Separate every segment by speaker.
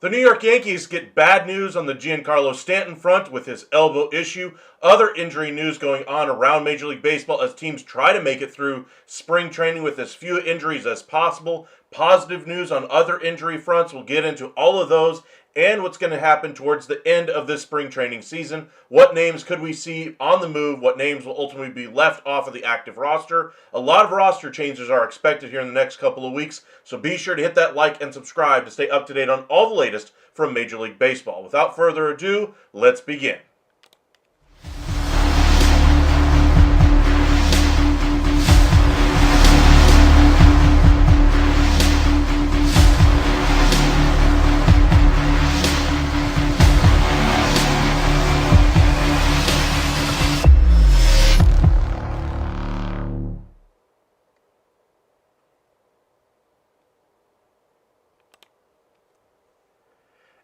Speaker 1: The New York Yankees get bad news on the Giancarlo Stanton front with his elbow issue. Other injury news going on around Major League Baseball as teams try to make it through spring training with as few injuries as possible. Positive news on other injury fronts. We'll get into all of those and what's going to happen towards the end of this spring training season. What names could we see on the move? What names will ultimately be left off of the active roster? A lot of roster changes are expected here in the next couple of weeks, so be sure to hit that like and subscribe to stay up to date on all the latest from Major League Baseball. Without further ado, let's begin.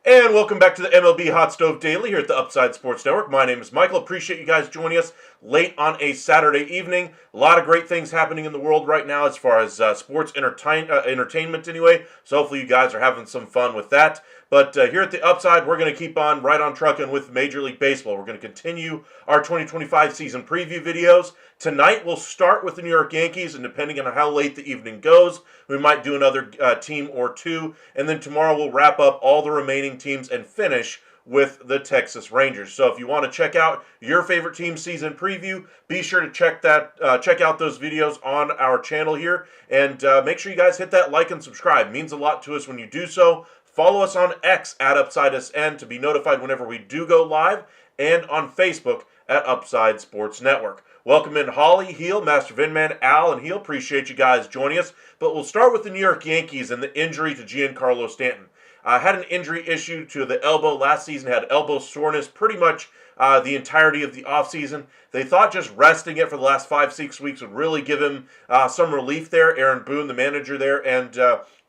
Speaker 1: And welcome back to the MLB Hot Stove Daily here at the Upside Sports Network. My name is Michael. Appreciate you guys joining us late on a Saturday evening. A lot of great things happening in the world right now as far as sports entertainment anyway. So hopefully you guys are having some fun with that. But here at the Upside, we're going to keep on right on trucking with Major League Baseball. We're going to continue our 2025 season preview videos. Tonight, we'll start with the New York Yankees, and depending on how late the evening goes, we might do another team or two. And then tomorrow, we'll wrap up all the remaining teams and finish with the Texas Rangers. So if you want to check out your favorite team season preview, be sure to check out those videos on our channel here. And make sure you guys hit that like and subscribe. It means a lot to us when you do so. Follow us on X at UpsideSN to be notified whenever we do go live, and on Facebook at Upside Sports Network. Welcome in Holly, Heel, Master Vinman, Al, and Heel. Appreciate you guys joining us. But we'll start with the New York Yankees and the injury to Giancarlo Stanton. Had an injury issue to the elbow last season, had elbow soreness pretty much the entirety of the offseason. They thought just resting it for the last 5-6 weeks would really give him some relief there. Aaron Boone, the manager there, and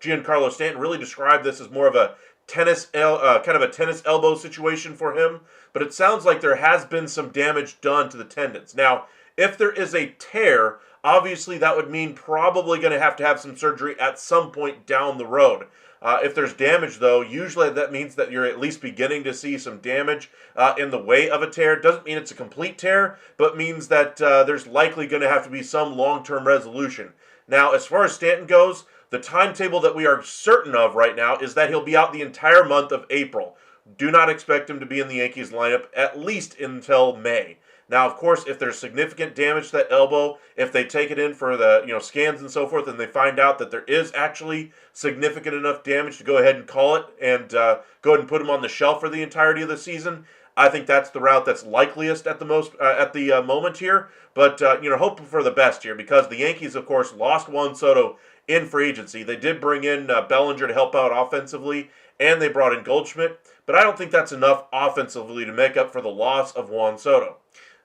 Speaker 1: Giancarlo Stanton really described this as more of a kind of a tennis elbow situation for him. But it sounds like there has been some damage done to the tendons. Now, if there is a tear, obviously that would mean probably going to have some surgery at some point down the road. If there's damage, though, usually that means that you're at least beginning to see some damage in the way of a tear. Doesn't mean it's a complete tear, but means that there's likely going to have to be some long-term resolution. Now, as far as Stanton goes, the timetable that we are certain of right now is that he'll be out the entire month of April. Do not expect him to be in the Yankees lineup at least until May. Now, of course, if there's significant damage to that elbow, if they take it in for the scans and so forth, and they find out that there is actually significant enough damage to go ahead and call it and go ahead and put him on the shelf for the entirety of the season, I think that's the route that's likeliest at the moment here. But hoping for the best here, because the Yankees, of course, lost Juan Soto in free agency. They did bring in Bellinger to help out offensively, and they brought in Goldschmidt, but I don't think that's enough offensively to make up for the loss of Juan Soto.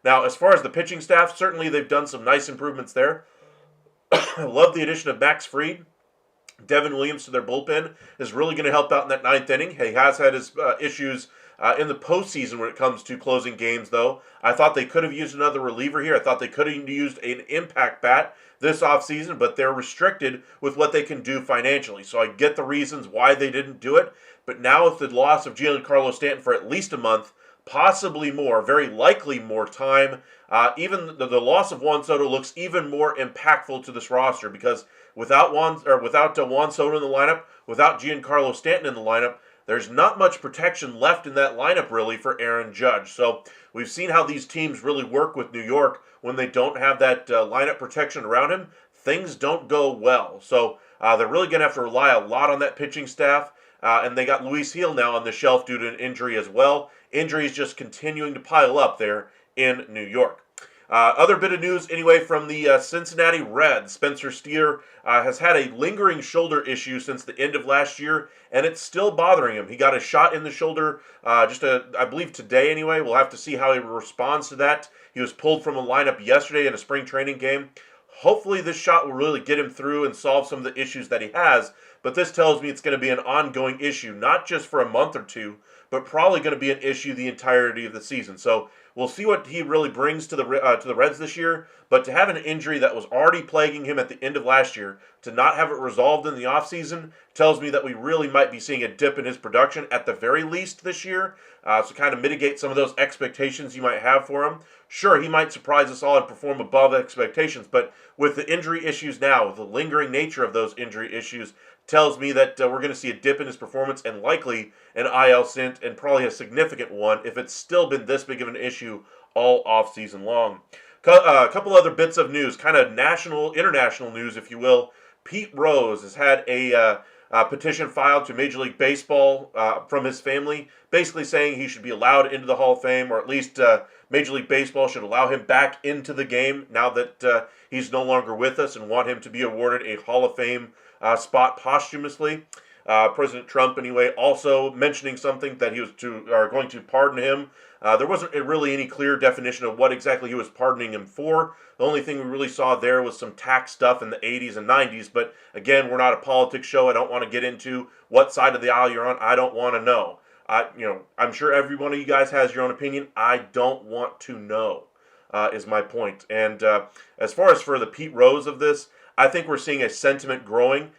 Speaker 1: Now, as far as the pitching staff, certainly they've done some nice improvements there. I love the addition of Max Fried. Devin Williams to their bullpen is really going to help out in that ninth inning. He has had his issues in the postseason when it comes to closing games, though. I thought they could have used another reliever here. I thought they could have used an impact bat this offseason, but they're restricted with what they can do financially. So I get the reasons why they didn't do it. But now with the loss of Giancarlo Stanton for at least a month, possibly more, very likely more time, even the loss of Juan Soto looks even more impactful to this roster because without Juan Soto in the lineup, without Giancarlo Stanton in the lineup, there's not much protection left in that lineup really for Aaron Judge. So we've seen how these teams really work with New York when they don't have that lineup protection around him. Things don't go well. So they're really going to have to rely a lot on that pitching staff. And they got Luis Gil now on the shelf due to an injury as well. Injuries just continuing to pile up there in New York. Other bit of news, anyway, from the Cincinnati Reds. Spencer Steer has had a lingering shoulder issue since the end of last year, and it's still bothering him. He got a shot in the shoulder I believe today anyway. We'll have to see how he responds to that. He was pulled from a lineup yesterday in a spring training game. Hopefully this shot will really get him through and solve some of the issues that he has, but this tells me it's going to be an ongoing issue, not just for a month or two, but probably going to be an issue the entirety of the season. So we'll see what he really brings to the Reds this year, but to have an injury that was already plaguing him at the end of last year, to not have it resolved in the offseason, tells me that we really might be seeing a dip in his production at the very least this year, so kind of mitigate some of those expectations you might have for him. Sure, he might surprise us all and perform above expectations, but with the injury issues now, with the lingering nature of those injury issues, tells me that we're going to see a dip in his performance and likely an IL stint, and probably a significant one if it's still been this big of an issue all off-season long. A couple other bits of news, kind of international news, if you will. Pete Rose has had a petition filed to Major League Baseball from his family, basically saying he should be allowed into the Hall of Fame, or at least Major League Baseball should allow him back into the game now that he's no longer with us, and want him to be awarded a Hall of Fame spot posthumously. President Trump, anyway, also mentioning something that he was going to pardon him. There wasn't really any clear definition of what exactly he was pardoning him for. The only thing we really saw there was some tax stuff in the 80s and 90s. But again, we're not a politics show. I don't want to get into what side of the aisle you're on. I don't want to know. I'm sure every one of you guys has your own opinion. I don't want to know, is my point. And as far as for the Pete Rose of this, I think we're seeing a sentiment growing,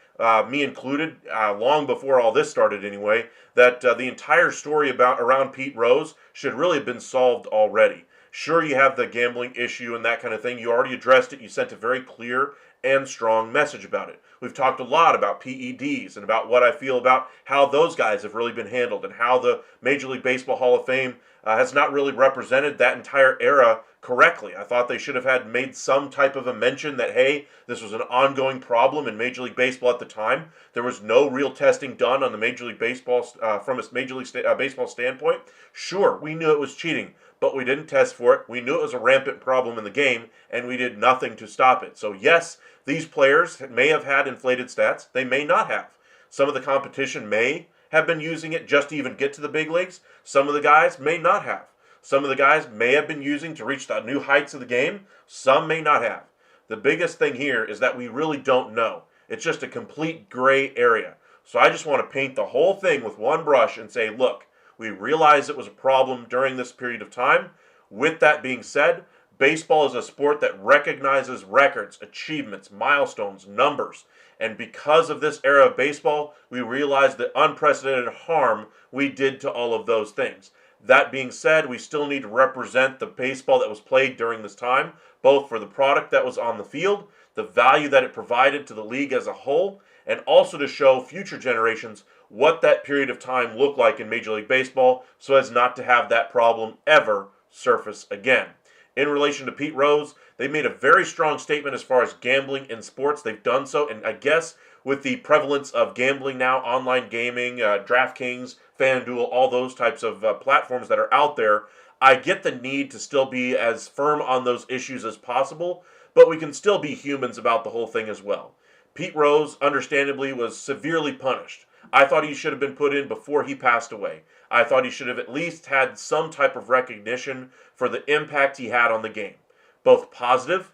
Speaker 1: me included, long before all this started anyway, that the entire story around Pete Rose should really have been solved already. Sure, you have the gambling issue and that kind of thing. You already addressed it. You sent a very clear and strong message about it. We've talked a lot about PEDs and about what I feel about how those guys have really been handled and how the Major League Baseball Hall of Fame has not really represented that entire era correctly. I thought they should have made some type of a mention that, hey, this was an ongoing problem in Major League Baseball at the time. There was no real testing done on the Major League Baseball from a Major League Baseball standpoint. Sure, we knew it was cheating, but we didn't test for it. We knew it was a rampant problem in the game, and we did nothing to stop it. So yes, these players may have had inflated stats. They may not have. Some of the competition may have been using it just to even get to the big leagues. Some of the guys may not have. Some of the guys may have been using to reach the new heights of the game. Some may not have. The biggest thing here is that we really don't know. It's just a complete gray area. So I just want to paint the whole thing with one brush and say, look, we realize it was a problem during this period of time. With that being said, baseball is a sport that recognizes records, achievements, milestones, numbers. And because of this era of baseball, we realize the unprecedented harm we did to all of those things. That being said, we still need to represent the baseball that was played during this time, both for the product that was on the field, the value that it provided to the league as a whole, and also to show future generations what that period of time looked like in Major League Baseball so as not to have that problem ever surface again. In relation to Pete Rose, they made a very strong statement as far as gambling in sports. They've done so, and I guess with the prevalence of gambling now, online gaming, DraftKings, FanDuel, all those types of platforms that are out there, I get the need to still be as firm on those issues as possible, but we can still be humans about the whole thing as well. Pete Rose, understandably, was severely punished. I thought he should have been put in before he passed away. I thought he should have at least had some type of recognition for the impact he had on the game, both positive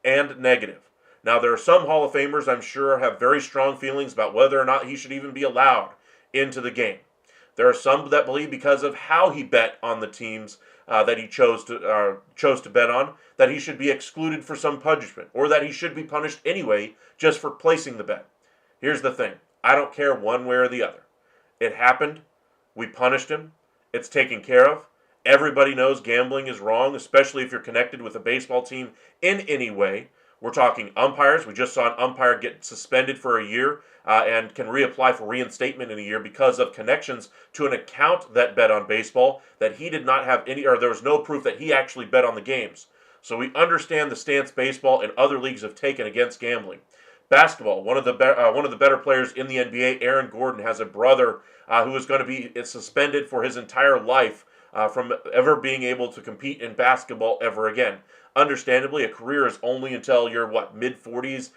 Speaker 1: and negative. Now, there are some Hall of Famers I'm sure have very strong feelings about whether or not he should even be allowed into the game. There are some that believe because of how he bet on the teams that he chose to bet on, that he should be excluded for some punishment, or that he should be punished anyway just for placing the bet. Here's the thing: I don't care one way or the other. It happened. We punished him. It's taken care of. Everybody knows gambling is wrong, especially if you're connected with a baseball team in any way. We're talking umpires. We just saw an umpire get suspended for a year and can reapply for reinstatement in a year because of connections to an account that bet on baseball that he did not have any, or there was no proof that he actually bet on the games. So we understand the stance baseball and other leagues have taken against gambling. Basketball, one of the better players in the NBA, Aaron Gordon, has a brother who is going to be suspended for his entire life from ever being able to compete in basketball ever again. Understandably, a career is only until you're mid 40s,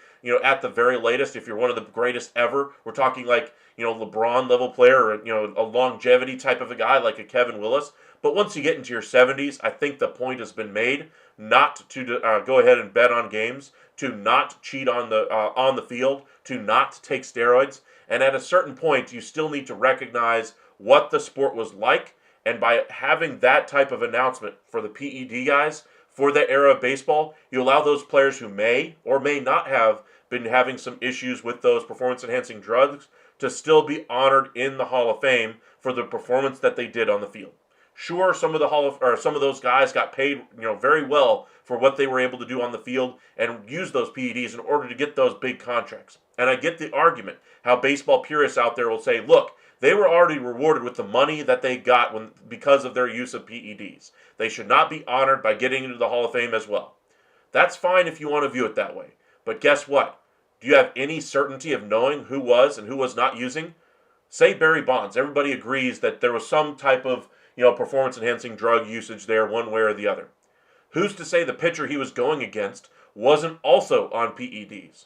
Speaker 1: at the very latest. If you're one of the greatest ever, we're talking like LeBron level player, or a longevity type of a guy like a Kevin Willis. But once you get into your 70s, I think the point has been made not to go ahead and bet on games, to not cheat on the field, to not take steroids. And at a certain point, you still need to recognize what the sport was like. And by having that type of announcement for the PED guys, for that era of baseball, you allow those players who may or may not have been having some issues with those performance-enhancing drugs to still be honored in the Hall of Fame for the performance that they did on the field. Sure, some of those guys got paid, very well for what they were able to do on the field and use those PEDs in order to get those big contracts. And I get the argument how baseball purists out there will say, look, they were already rewarded with the money that they got because of their use of PEDs. They should not be honored by getting into the Hall of Fame as well. That's fine if you want to view it that way. But guess what? Do you have any certainty of knowing who was and who was not using? Say Barry Bonds. Everybody agrees that there was some type of performance-enhancing drug usage there one way or the other. Who's to say the pitcher he was going against wasn't also on PEDs?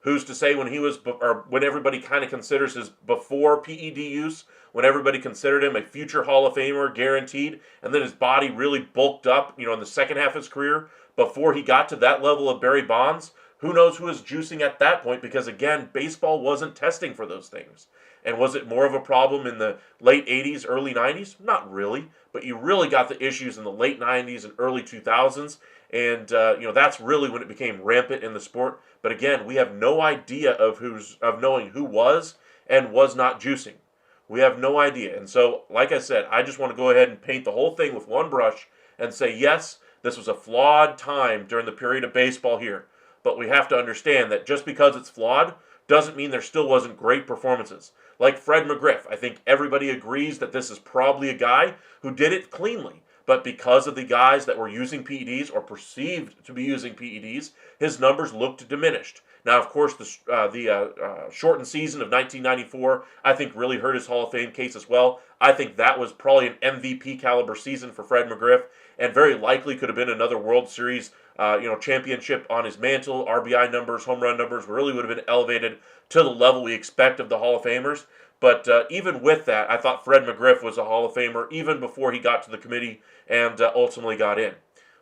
Speaker 1: Who's to say when everybody kind of considers his before PED use, when everybody considered him a future Hall of Famer guaranteed, and then his body really bulked up, in the second half of his career, before he got to that level of Barry Bonds, who knows who was juicing at that point, because again, baseball wasn't testing for those things. And was it more of a problem in the late 80s, early 90s? Not really, but you really got the issues in the late 90s and early 2000s, and that's really when it became rampant in the sport. But again, we have no idea of knowing who was and was not juicing. We have no idea. And so, like I said, I just want to go ahead and paint the whole thing with one brush and say, yes, this was a flawed time during the period of baseball here. But we have to understand that just because it's flawed doesn't mean there still wasn't great performances. Like Fred McGriff, I think everybody agrees that this is probably a guy who did it cleanly. But because of the guys that were using PEDs or perceived to be using PEDs, his numbers looked diminished. Now, of course, the shortened season of 1994, I think, really hurt his Hall of Fame case as well. I think that was probably an MVP caliber season for Fred McGriff, and very likely could have been another World Series championship on his mantle. RBI numbers, home run numbers really would have been elevated to the level we expect of the Hall of Famers. But even with that, I thought Fred McGriff was a Hall of Famer even before he got to the committee and ultimately got in.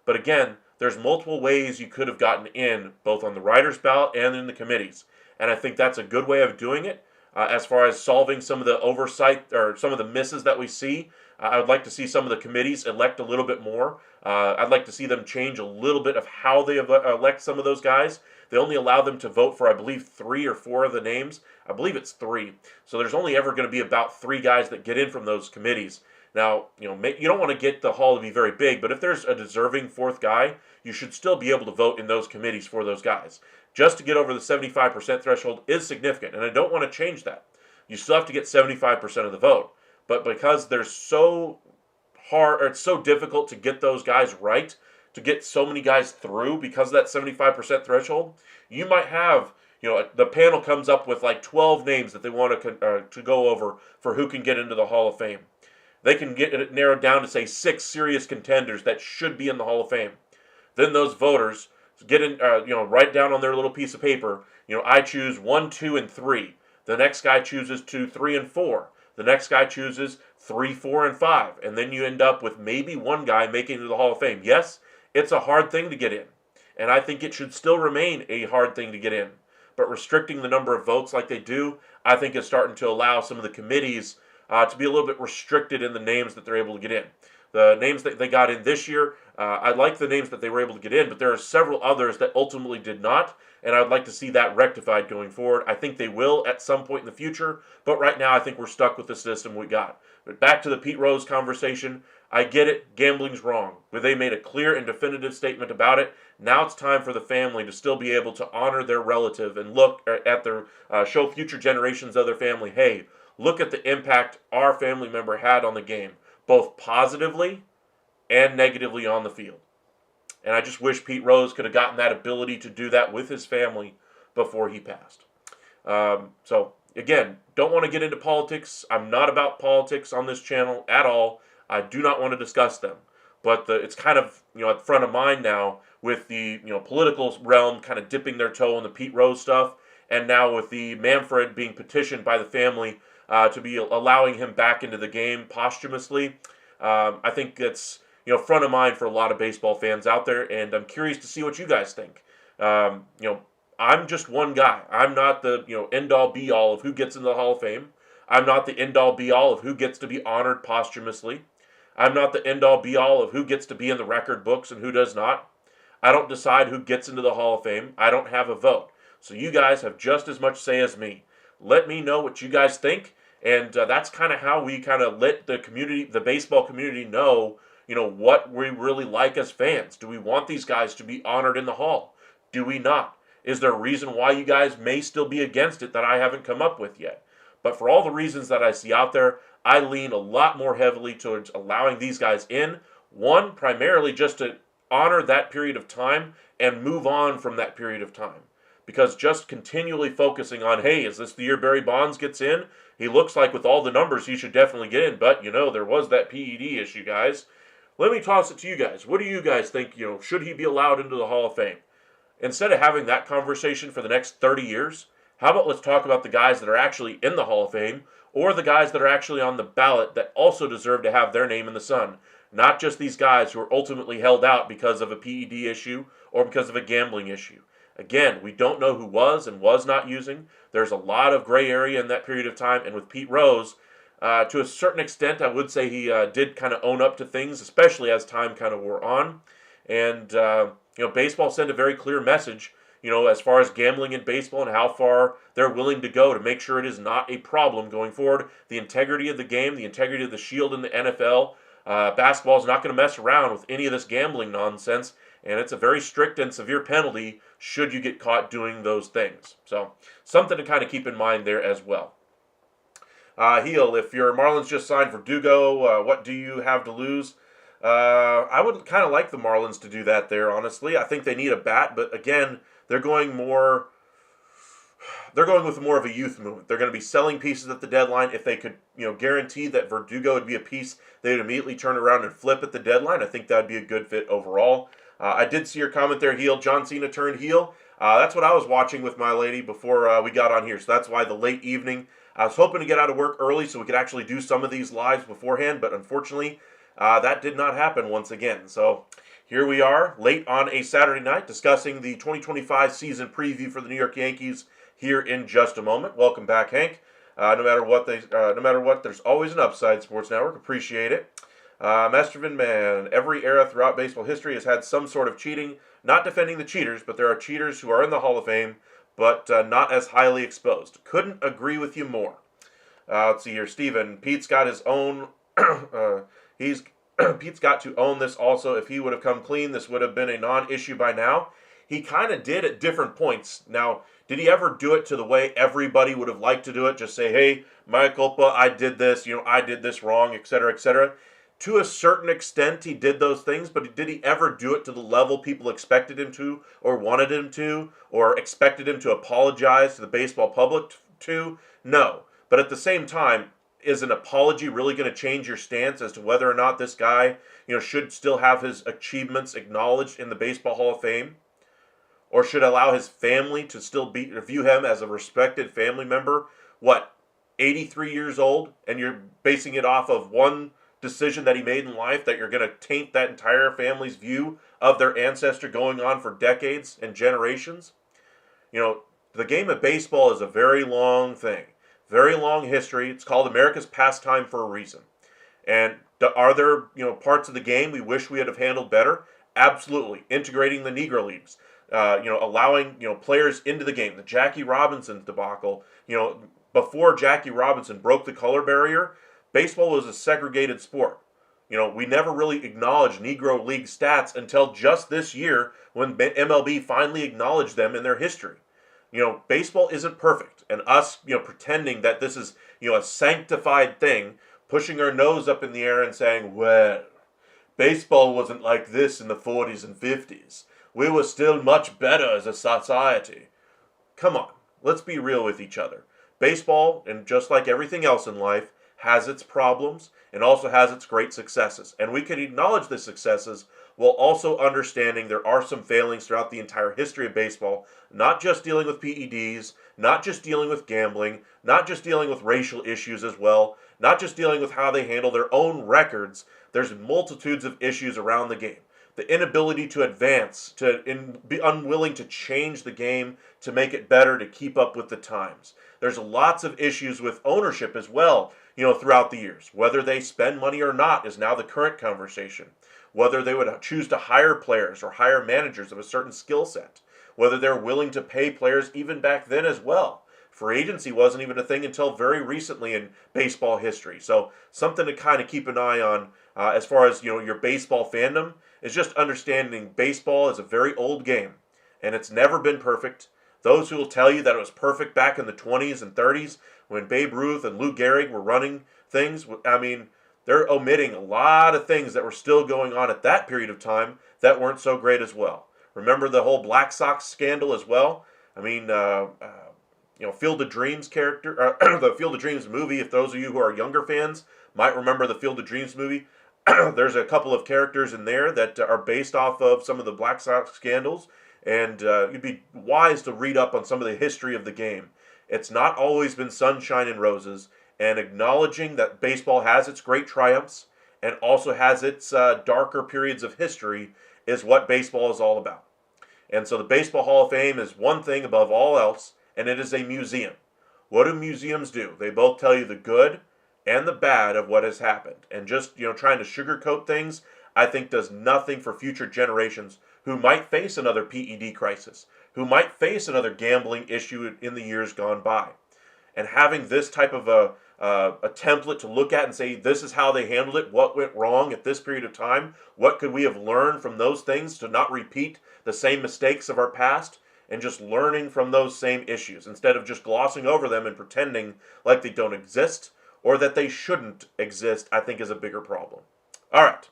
Speaker 1: But again, there's multiple ways you could have gotten in, both on the writers' ballot and in the committees. And I think that's a good way of doing it. As far as solving some of the oversight or some of the misses that we see, I would like to see some of the committees elect a little bit more. I'd like to see them change a little bit of how they elect some of those guys. They only allow them to vote for, I believe, 3 or 4 of the names. I believe it's 3. So there's only ever going to be about 3 guys that get in from those committees. Now, you don't want to get the hall to be very big, but if there's a deserving 4th guy, you should still be able to vote in those committees for those guys. Just to get over the 75% threshold is significant, and I don't want to change that. You still have to get 75% of the vote. But because they're so hard, or it's so difficult to get those guys right, to get so many guys through because of that 75% threshold, you might have, the panel comes up with like 12 names that they want to go over for who can get into the Hall of Fame. They can get it narrowed down to, say, 6 serious contenders that should be in the Hall of Fame. Then those voters get in, write down on their little piece of paper, I choose 1, 2, and 3. The next guy chooses 2, 3, and 4. The next guy chooses 3, 4, and 5. And then you end up with maybe one guy making it to the Hall of Fame. Yes, it's a hard thing to get in. And I think it should still remain a hard thing to get in. But restricting the number of votes like they do, I think is starting to allow some of the committees to be a little bit restricted in the names that they're able to get in. The names that they got in this year, I like the names that they were able to get in, but there are several others that ultimately did not, and I would like to see that rectified going forward. I think they will at some point in the future, but right now I think we're stuck with the system we got. But back to the Pete Rose conversation, I get it, gambling's wrong, but they made a clear and definitive statement about it. Now it's time for the family to still be able to honor their relative and look at their, show future generations of their family, hey, look at the impact our family member had on the game, both positively and negatively on the field. And I just wish Pete Rose could have gotten that ability to do that with his family before he passed. So, again, don't want to get into politics. I'm not about politics on this channel at all. I do not want to discuss them. But it's kind of, at front of mind now with the, political realm kind of dipping their toe in the Pete Rose stuff. And now with the Manfred being petitioned by the family to be allowing him back into the game posthumously. I think it's front of mind for a lot of baseball fans out there, and I'm curious to see what you guys think. I'm just one guy. I'm not the end all be all of who gets into the Hall of Fame. I'm not the end all be all of who gets to be honored posthumously. I'm not the end all be all of who gets to be in the record books and who does not. I don't decide who gets into the Hall of Fame. I don't have a vote. So you guys have just as much say as me. Let me know what you guys think, and that's kind of how we kind of let the community, the baseball community, know what we really like as fans. Do we want these guys to be honored in the Hall? Do we not? Is there a reason why you guys may still be against it that I haven't come up with yet? But for all the reasons that I see out there, I lean a lot more heavily towards allowing these guys in. One, primarily just to honor that period of time and move on from that period of time. Because just continually focusing on, hey, is this the year Barry Bonds gets in? He looks like with all the numbers he should definitely get in, but there was that PED issue, guys. Let me toss it to you guys. What do you guys think, should he be allowed into the Hall of Fame? Instead of having that conversation for the next 30 years, how about let's talk about the guys that are actually in the Hall of Fame or the guys that are actually on the ballot that also deserve to have their name in the sun. Not just these guys who are ultimately held out because of a PED issue or because of a gambling issue. Again, we don't know who was and was not using. There's a lot of gray area in that period of time, and with Pete Rose, to a certain extent, I would say he did kind of own up to things, especially as time kind of wore on. And, baseball sent a very clear message, as far as gambling in baseball and how far they're willing to go to make sure it is not a problem going forward. The integrity of the game, the integrity of the shield in the NFL, basketball is not going to mess around with any of this gambling nonsense, and it's a very strict and severe penalty should you get caught doing those things. So, something to kind of keep in mind there as well. Heel, if your Marlins just signed Verdugo, what do you have to lose? I would kind of like the Marlins to do that there, honestly. I think they need a bat, but again, they're going with more of a youth movement. They're going to be selling pieces at the deadline. If they could, guarantee that Verdugo would be a piece they would immediately turn around and flip at the deadline, I think that would be a good fit overall. I did see your comment there, Heel. John Cena turned heel. That's what I was watching with my lady before we got on here, so that's why the late evening. I was hoping to get out of work early so we could actually do some of these lives beforehand, but unfortunately, that did not happen once again. So here we are, late on a Saturday night, discussing the 2025 season preview for the New York Yankees here in just a moment. Welcome back, Hank. No matter what, there's always an upside. Sports Network, appreciate it. Mastervin Man, every era throughout baseball history has had some sort of cheating. Not defending the cheaters, but there are cheaters who are in the Hall of Fame, but not as highly exposed. Couldn't agree with you more. Let's see here, Steven. Pete's got his own. Pete's got to own this also. If he would have come clean, this would have been a non-issue by now. He kind of did at different points. Now, did he ever do it to the way everybody would have liked to do it? Just say, hey, mea culpa, I did this, I did this wrong, etc., etc. To a certain extent, he did those things, but did he ever do it to the level people expected him to, or wanted him to, or expected him to apologize to the baseball public to? No. But at the same time, is an apology really going to change your stance as to whether or not this guy, should still have his achievements acknowledged in the Baseball Hall of Fame? or should allow his family to still view him as a respected family member. What, 83 years old, and you're basing it off of one decision that he made in life, that you're going to taint that entire family's view of their ancestor going on for decades and generations? You know, the game of baseball is a very long thing, very long history. It's called America's pastime for a reason. And are there, parts of the game we wish we would have handled better? Absolutely. Integrating the Negro Leagues, allowing, players into the game. The Jackie Robinson debacle, before Jackie Robinson broke the color barrier, baseball was a segregated sport. We never really acknowledged Negro League stats until just this year when MLB finally acknowledged them in their history. Baseball isn't perfect, and us, pretending that this is, a sanctified thing, pushing our nose up in the air and saying, well, baseball wasn't like this in the 40s and 50s. We were still much better as a society. Come on, let's be real with each other. Baseball, and just like everything else in life, has its problems and also has its great successes. And we can acknowledge the successes while also understanding there are some failings throughout the entire history of baseball, not just dealing with PEDs, not just dealing with gambling, not just dealing with racial issues as well, not just dealing with how they handle their own records. There's multitudes of issues around the game. The inability to advance, be unwilling to change the game to make it better, to keep up with the times. There's lots of issues with ownership as well, throughout the years. Whether they spend money or not is now the current conversation. Whether they would choose to hire players or hire managers of a certain skill set. Whether they're willing to pay players even back then as well. Free agency wasn't even a thing until very recently in baseball history. So something to kind of keep an eye on as far as your baseball fandom is just understanding baseball is a very old game, and it's never been perfect. Those who will tell you that it was perfect back in the 20s and 30s when Babe Ruth and Lou Gehrig were running things, they're omitting a lot of things that were still going on at that period of time that weren't so great as well. Remember the whole Black Sox scandal as well? Field of Dreams character, the Field of Dreams movie, if those of you who are younger fans might remember the Field of Dreams movie, there's a couple of characters in there that are based off of some of the Black Sox scandals, and you'd be wise to read up on some of the history of the game. It's not always been sunshine and roses, and acknowledging that baseball has its great triumphs and also has its darker periods of history is what baseball is all about. And so the Baseball Hall of Fame is one thing above all else, and it is a museum. What do museums do? They both tell you the good and the bad of what has happened. And just, trying to sugarcoat things, I think does nothing for future generations who might face another PED crisis, who might face another gambling issue in the years gone by. And having this type of a template to look at and say, this is how they handled it, what went wrong at this period of time, what could we have learned from those things to not repeat the same mistakes of our past, and just learning from those same issues instead of just glossing over them and pretending like they don't exist or that they shouldn't exist, I think is a bigger problem. All right.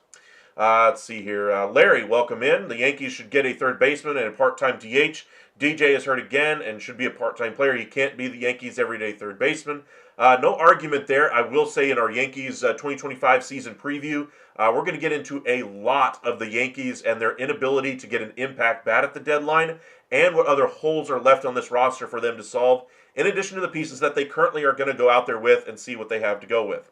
Speaker 1: Let's see here. Larry, welcome in. The Yankees should get a third baseman and a part-time DH. DJ is hurt again and should be a part-time player. He can't be the Yankees' everyday third baseman. No argument there. I will say in our Yankees 2025 season preview, we're going to get into a lot of the Yankees and their inability to get an impact bat at the deadline and what other holes are left on this roster for them to solve, in addition to the pieces that they currently are going to go out there with and see what they have to go with.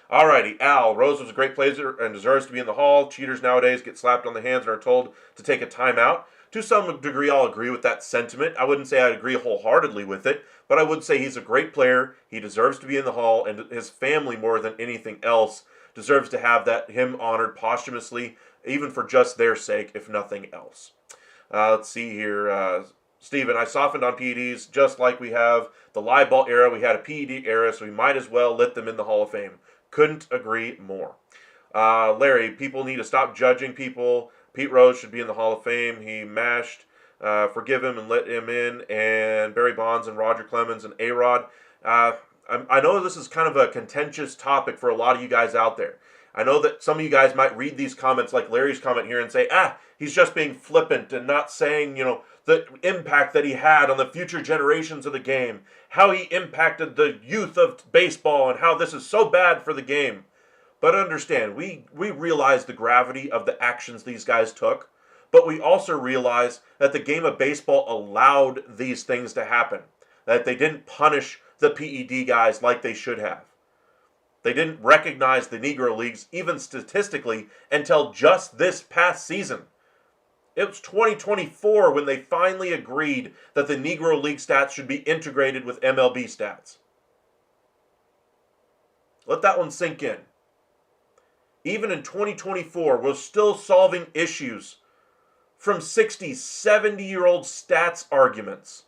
Speaker 1: Alrighty, Al, Rose was a great player and deserves to be in the Hall. Cheaters nowadays get slapped on the hands and are told to take a timeout. To some degree, I'll agree with that sentiment. I wouldn't say I agree wholeheartedly with it, but I would say he's a great player. He deserves to be in the Hall, and his family, more than anything else, deserves to have him honored posthumously, even for just their sake, if nothing else. Let's see here. Steven, I softened on PEDs just like we have the live ball era. We had a PED era, so we might as well let them in the Hall of Fame. Couldn't agree more. Larry, people need to stop judging people. Pete Rose should be in the Hall of Fame. He mashed. Forgive him and let him in. And Barry Bonds and Roger Clemens and A-Rod. I know this is kind of a contentious topic for a lot of you guys out there. I know that some of you guys might read these comments like Larry's comment here and say, he's just being flippant and not saying, the impact that he had on the future generations of the game, how he impacted the youth of baseball, and how this is so bad for the game. But understand, we realize the gravity of the actions these guys took. But we also realize that the game of baseball allowed these things to happen, that they didn't punish the PED guys like they should have. They didn't recognize the Negro Leagues, even statistically, until just this past season. It was 2024 when they finally agreed that the Negro League stats should be integrated with MLB stats. Let that one sink in. Even in 2024, we're still solving issues from 60, 70-year-old stats arguments.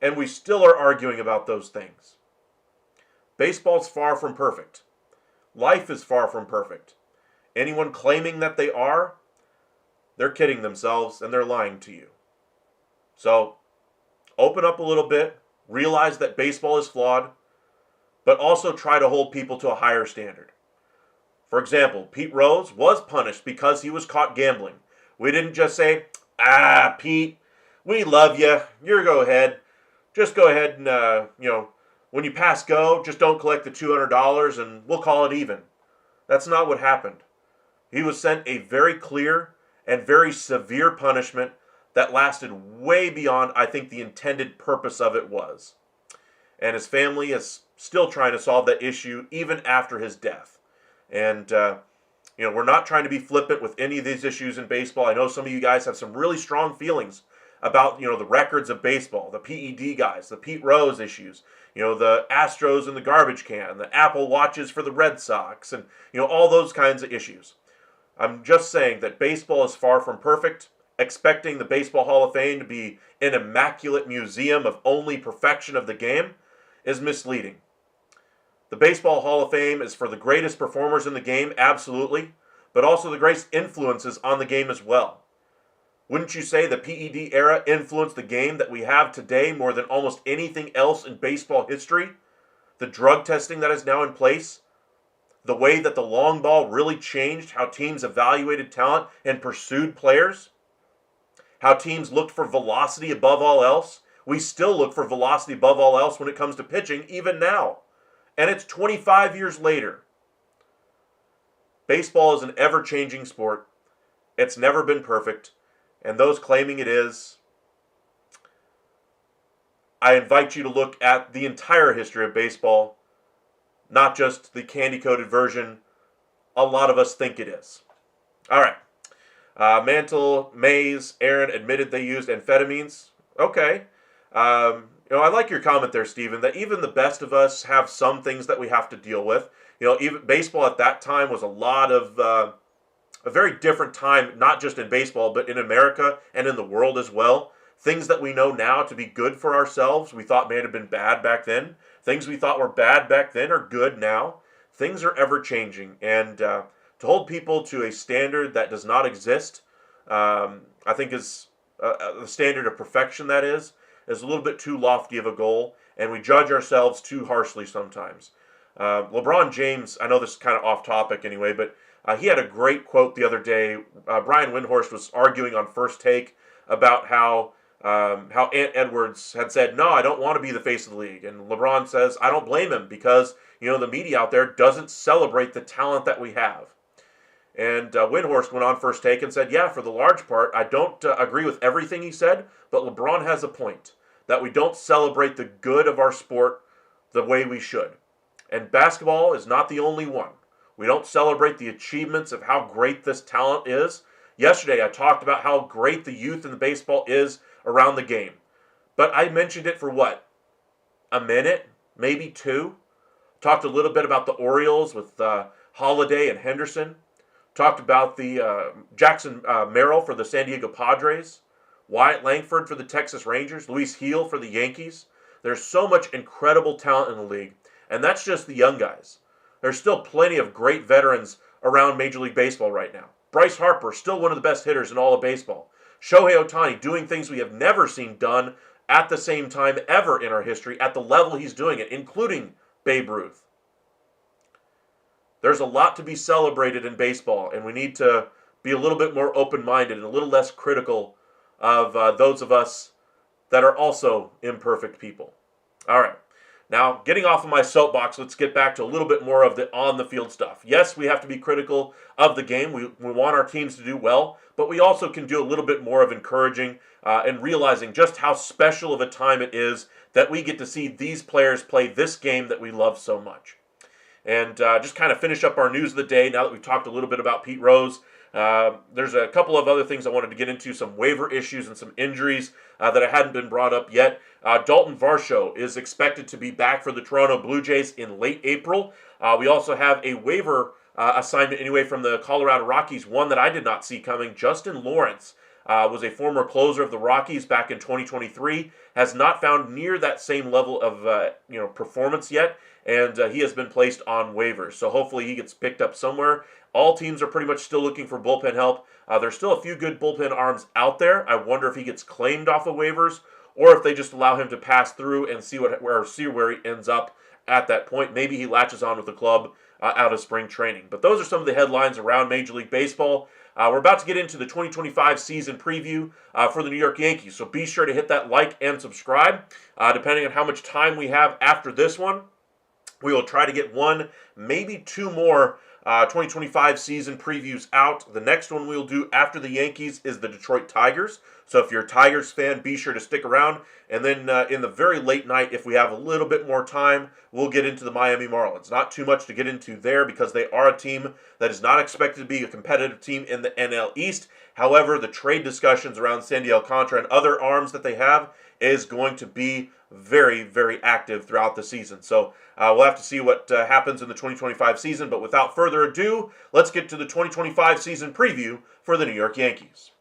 Speaker 1: And we still are arguing about those things. Baseball's far from perfect. Life is far from perfect. Anyone claiming that they are, they're kidding themselves and they're lying to you. So, open up a little bit, realize that baseball is flawed, but also try to hold people to a higher standard. For example, Pete Rose was punished because he was caught gambling. We didn't just say, Pete, we love you. You go ahead. Just go ahead and, when you pass go, just don't collect the $200 and we'll call it even. That's not what happened. He was sent a very clear and very severe punishment that lasted way beyond, I think, the intended purpose of it was. And his family is still trying to solve that issue even after his death. And, we're not trying to be flippant with any of these issues in baseball. I know some of you guys have some really strong feelings about, the records of baseball, the PED guys, the Pete Rose issues, the Astros and the garbage can, the Apple Watches for the Red Sox, and, all those kinds of issues. I'm just saying that baseball is far from perfect. Expecting the Baseball Hall of Fame to be an immaculate museum of only perfection of the game is misleading. The Baseball Hall of Fame is for the greatest performers in the game, absolutely, but also the greatest influences on the game as well. Wouldn't you say the PED era influenced the game that we have today more than almost anything else in baseball history? The drug testing that is now in place? The way that the long ball really changed how teams evaluated talent and pursued players? How teams looked for velocity above all else? We still look for velocity above all else when it comes to pitching, even now. And it's 25 years later. Baseball is an ever-changing sport. It's never been perfect. And those claiming it is, I invite you to look at the entire history of baseball, not just the candy-coated version a lot of us think it is. All right. Mantle, Mays, Aaron admitted they used amphetamines. Okay. I like your comment there, Stephen, that even the best of us have some things that we have to deal with. Even baseball at that time was a lot of a very different time, not just in baseball, but in America and in the world as well. Things that we know now to be good for ourselves, we thought may have been bad back then. Things we thought were bad back then are good now. Things are ever changing, and to hold people to a standard that does not exist, I think is the standard of perfection that is a little bit too lofty of a goal, and we judge ourselves too harshly sometimes. LeBron James, I know this is kind of off topic anyway, but he had a great quote the other day. Brian Windhorst was arguing on First Take about how Ant Edwards had said, no, I don't want to be the face of the league. And LeBron says, I don't blame him because, the media out there doesn't celebrate the talent that we have. And Windhorst went on First Take and said, yeah, for the large part, I don't agree with everything he said, but LeBron has a point that we don't celebrate the good of our sport the way we should. And basketball is not the only one. We don't celebrate the achievements of how great this talent is. Yesterday, I talked about how great the youth in the baseball is around the game. But I mentioned it for what? A minute? Maybe two? Talked a little bit about the Orioles with Holiday and Henderson. Talked about the Jackson Merrill for the San Diego Padres. Wyatt Langford for the Texas Rangers. Luis Gil for the Yankees. There's so much incredible talent in the league. And that's just the young guys. There's still plenty of great veterans around Major League Baseball right now. Bryce Harper, still one of the best hitters in all of baseball. Shohei Ohtani doing things we have never seen done at the same time ever in our history at the level he's doing it, including Babe Ruth. There's a lot to be celebrated in baseball, and we need to be a little bit more open-minded and a little less critical of those of us that are also imperfect people. All right. Now, getting off of my soapbox, let's get back to a little bit more of the on-the-field stuff. Yes, we have to be critical of the game. We want our teams to do well, but we also can do a little bit more of encouraging and realizing just how special of a time it is that we get to see these players play this game that we love so much. And just kind of finish up our news of the day now that we've talked a little bit about Pete Rose. There's a couple of other things I wanted to get into, some waiver issues and some injuries that hadn't been brought up yet. Dalton Varsho is expected to be back for the Toronto Blue Jays in late April. We also have a waiver assignment anyway from the Colorado Rockies, one that I did not see coming. Justin Lawrence was a former closer of the Rockies back in 2023, has not found near that same level of performance yet, and he has been placed on waivers. So hopefully he gets picked up somewhere. All teams are pretty much still looking for bullpen help. There's still a few good bullpen arms out there. I wonder if he gets claimed off of waivers or if they just allow him to pass through and see where he ends up at that point. Maybe he latches on with the club out of spring training. But those are some of the headlines around Major League Baseball. We're about to get into the 2025 season preview for the New York Yankees. So be sure to hit that like and subscribe. Depending on how much time we have after this one, we will try to get one, maybe two more 2025 season previews out. The next one we'll do after the Yankees is the Detroit Tigers. So if you're a Tigers fan, be sure to stick around. And then in the very late night, if we have a little bit more time, we'll get into the Miami Marlins. Not too much to get into there because they are a team that is not expected to be a competitive team in the NL East. However, the trade discussions around Sandy Alcantara and other arms that they have is going to be very, very active throughout the season. So we'll have to see what happens in the 2025 season. But without further ado, let's get to the 2025 season preview for the New York Yankees.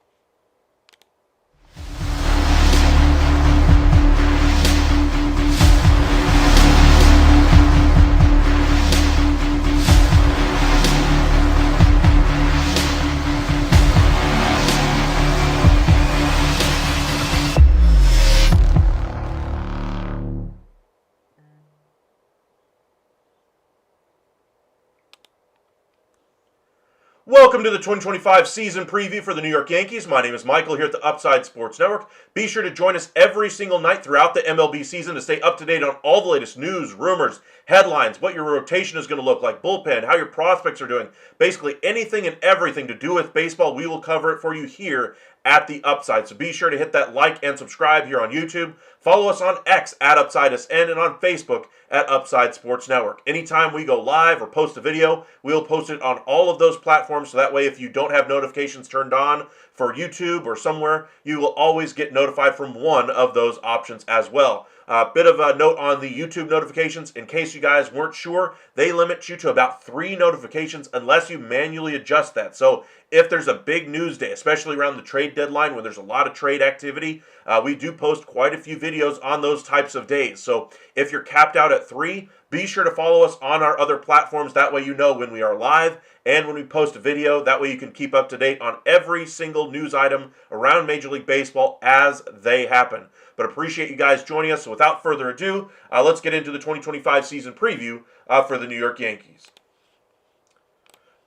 Speaker 1: Welcome to the 2025 season preview for the New York Yankees. My name is Michael here at the Upside Sports Network. Be sure to join us every single night throughout the MLB season to stay up to date on all the latest news, rumors, headlines, what your rotation is going to look like, bullpen, how your prospects are doing. Basically anything and everything to do with baseball, we will cover it for you here at the Upside. So be sure to hit that like and subscribe here on YouTube. Follow us on X at UpsideSN and on Facebook at Upside Sports Network. Anytime we go live or post a video, we'll post it on all of those platforms. So that way, if you don't have notifications turned on for YouTube or somewhere, you will always get notified from one of those options as well. Bit of a note on the YouTube notifications. In case you guys weren't sure, they limit you to about 3 notifications unless you manually adjust that. So if there's a big news day, especially around the trade deadline when there's a lot of trade activity, we do post quite a few videos on those types of days. So if you're capped out at 3, be sure to follow us on our other platforms. That way you know when we are live and when we post a video. That way you can keep up to date on every single news item around Major League Baseball as they happen. But appreciate you guys joining us. So without further ado, let's get into the 2025 season preview for the New York Yankees.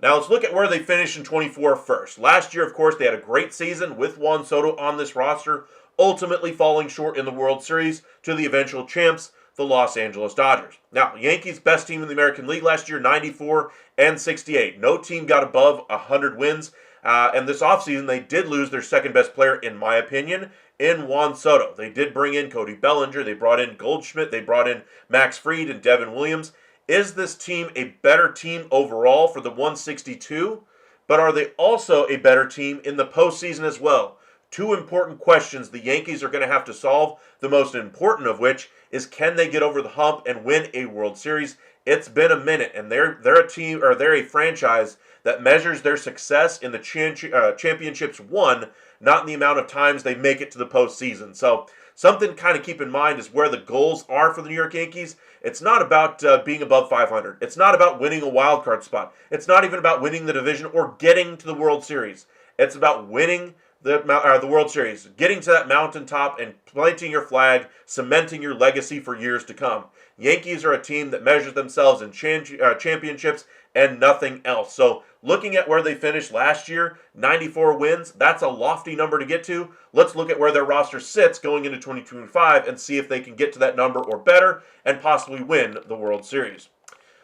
Speaker 1: Now let's look at where they finished in 24 first. Last year, of course, they had a great season with Juan Soto on this roster, ultimately falling short in the World Series to the eventual champs, the Los Angeles Dodgers. Now, Yankees' best team in the American League last year, 94 and 68. No team got above 100 wins. And this offseason, they did lose their second best player, in my opinion, in Juan Soto. They did bring in Cody Bellinger. They brought in Goldschmidt. They brought in Max Fried and Devin Williams. Is this team a better team overall for the 162? But are they also a better team in the postseason as well? 2 important questions the Yankees are going to have to solve, the most important of which is can they get over the hump and win a World Series? It's been a minute, and they're a team, or they're a franchise that measures their success in the championships won, not in the amount of times they make it to the postseason. So something to kind of keep in mind is where the goals are for the New York Yankees. It's not about being above 500. It's not about winning a wild card spot. It's not even about winning the division or getting to the World Series. It's about winning the World Series, getting to that mountaintop and planting your flag, cementing your legacy for years to come. Yankees are a team that measures themselves in championships and nothing else. So looking at where they finished last year, 94 wins, that's a lofty number to get to. Let's look at where their roster sits going into 2025 and see if they can get to that number or better and possibly win the World Series.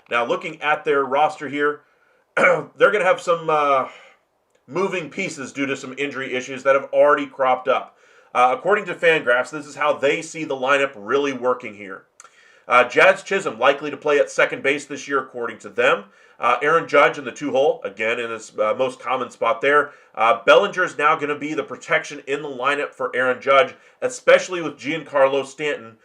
Speaker 1: Now, looking at their roster here, they're going to have some moving pieces due to some injury issues that have already cropped up. According to Fangraphs, this is how they see the lineup really working here. Jazz Chisholm likely to play at second base this year, according to them. Aaron Judge in the two-hole, again in his most common spot there. Bellinger is now going to be the protection in the lineup for Aaron Judge, especially with Giancarlo Stanton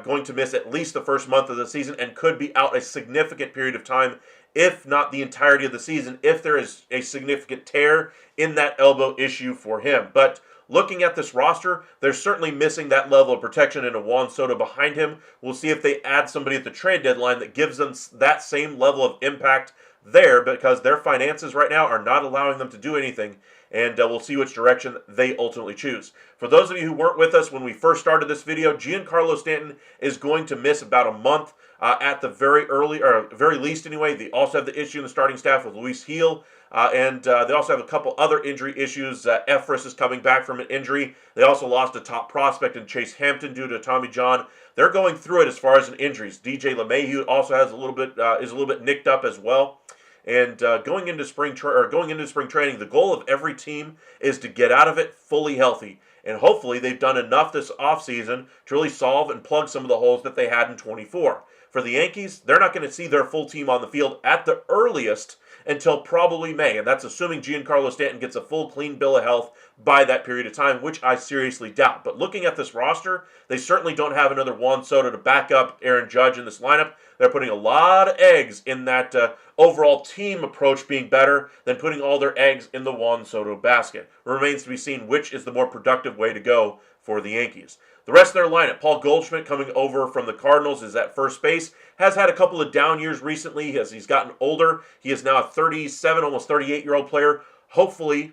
Speaker 1: going to miss at least the first month of the season and could be out a significant period of time, if not the entirety of the season, if there is a significant tear in that elbow issue for him. But looking at this roster, they're certainly missing that level of protection in a Juan Soto behind him. We'll see if they add somebody at the trade deadline that gives them that same level of impact there, because their finances right now are not allowing them to do anything, and we'll see which direction they ultimately choose. For those of you who weren't with us when we first started this video, Giancarlo Stanton is going to miss about a month at the very least anyway. They also have the issue in the starting staff with Luis Gil, and they also have a couple other injury issues. Efris is coming back from an injury. They also lost a top prospect in Chase Hampton due to Tommy John. They're going through it as far as injuries. DJ LeMahieu also has is a little bit nicked up as well. And going into spring training, the goal of every team is to get out of it fully healthy. And hopefully they've done enough this offseason to really solve and plug some of the holes that they had in 24. For the Yankees, they're not going to see their full team on the field at the earliest until probably May, and that's assuming Giancarlo Stanton gets a full clean bill of health by that period of time, which I seriously doubt. But looking at this roster, they certainly don't have another Juan Soto to back up Aaron Judge in this lineup. They're putting a lot of eggs in that overall team approach being better than putting all their eggs in the Juan Soto basket. It remains to be seen which is the more productive way to go for the Yankees. The rest of their lineup, Paul Goldschmidt coming over from the Cardinals is at first base, has had a couple of down years recently as he's gotten older. He is now a 37, almost 38-year-old player. Hopefully,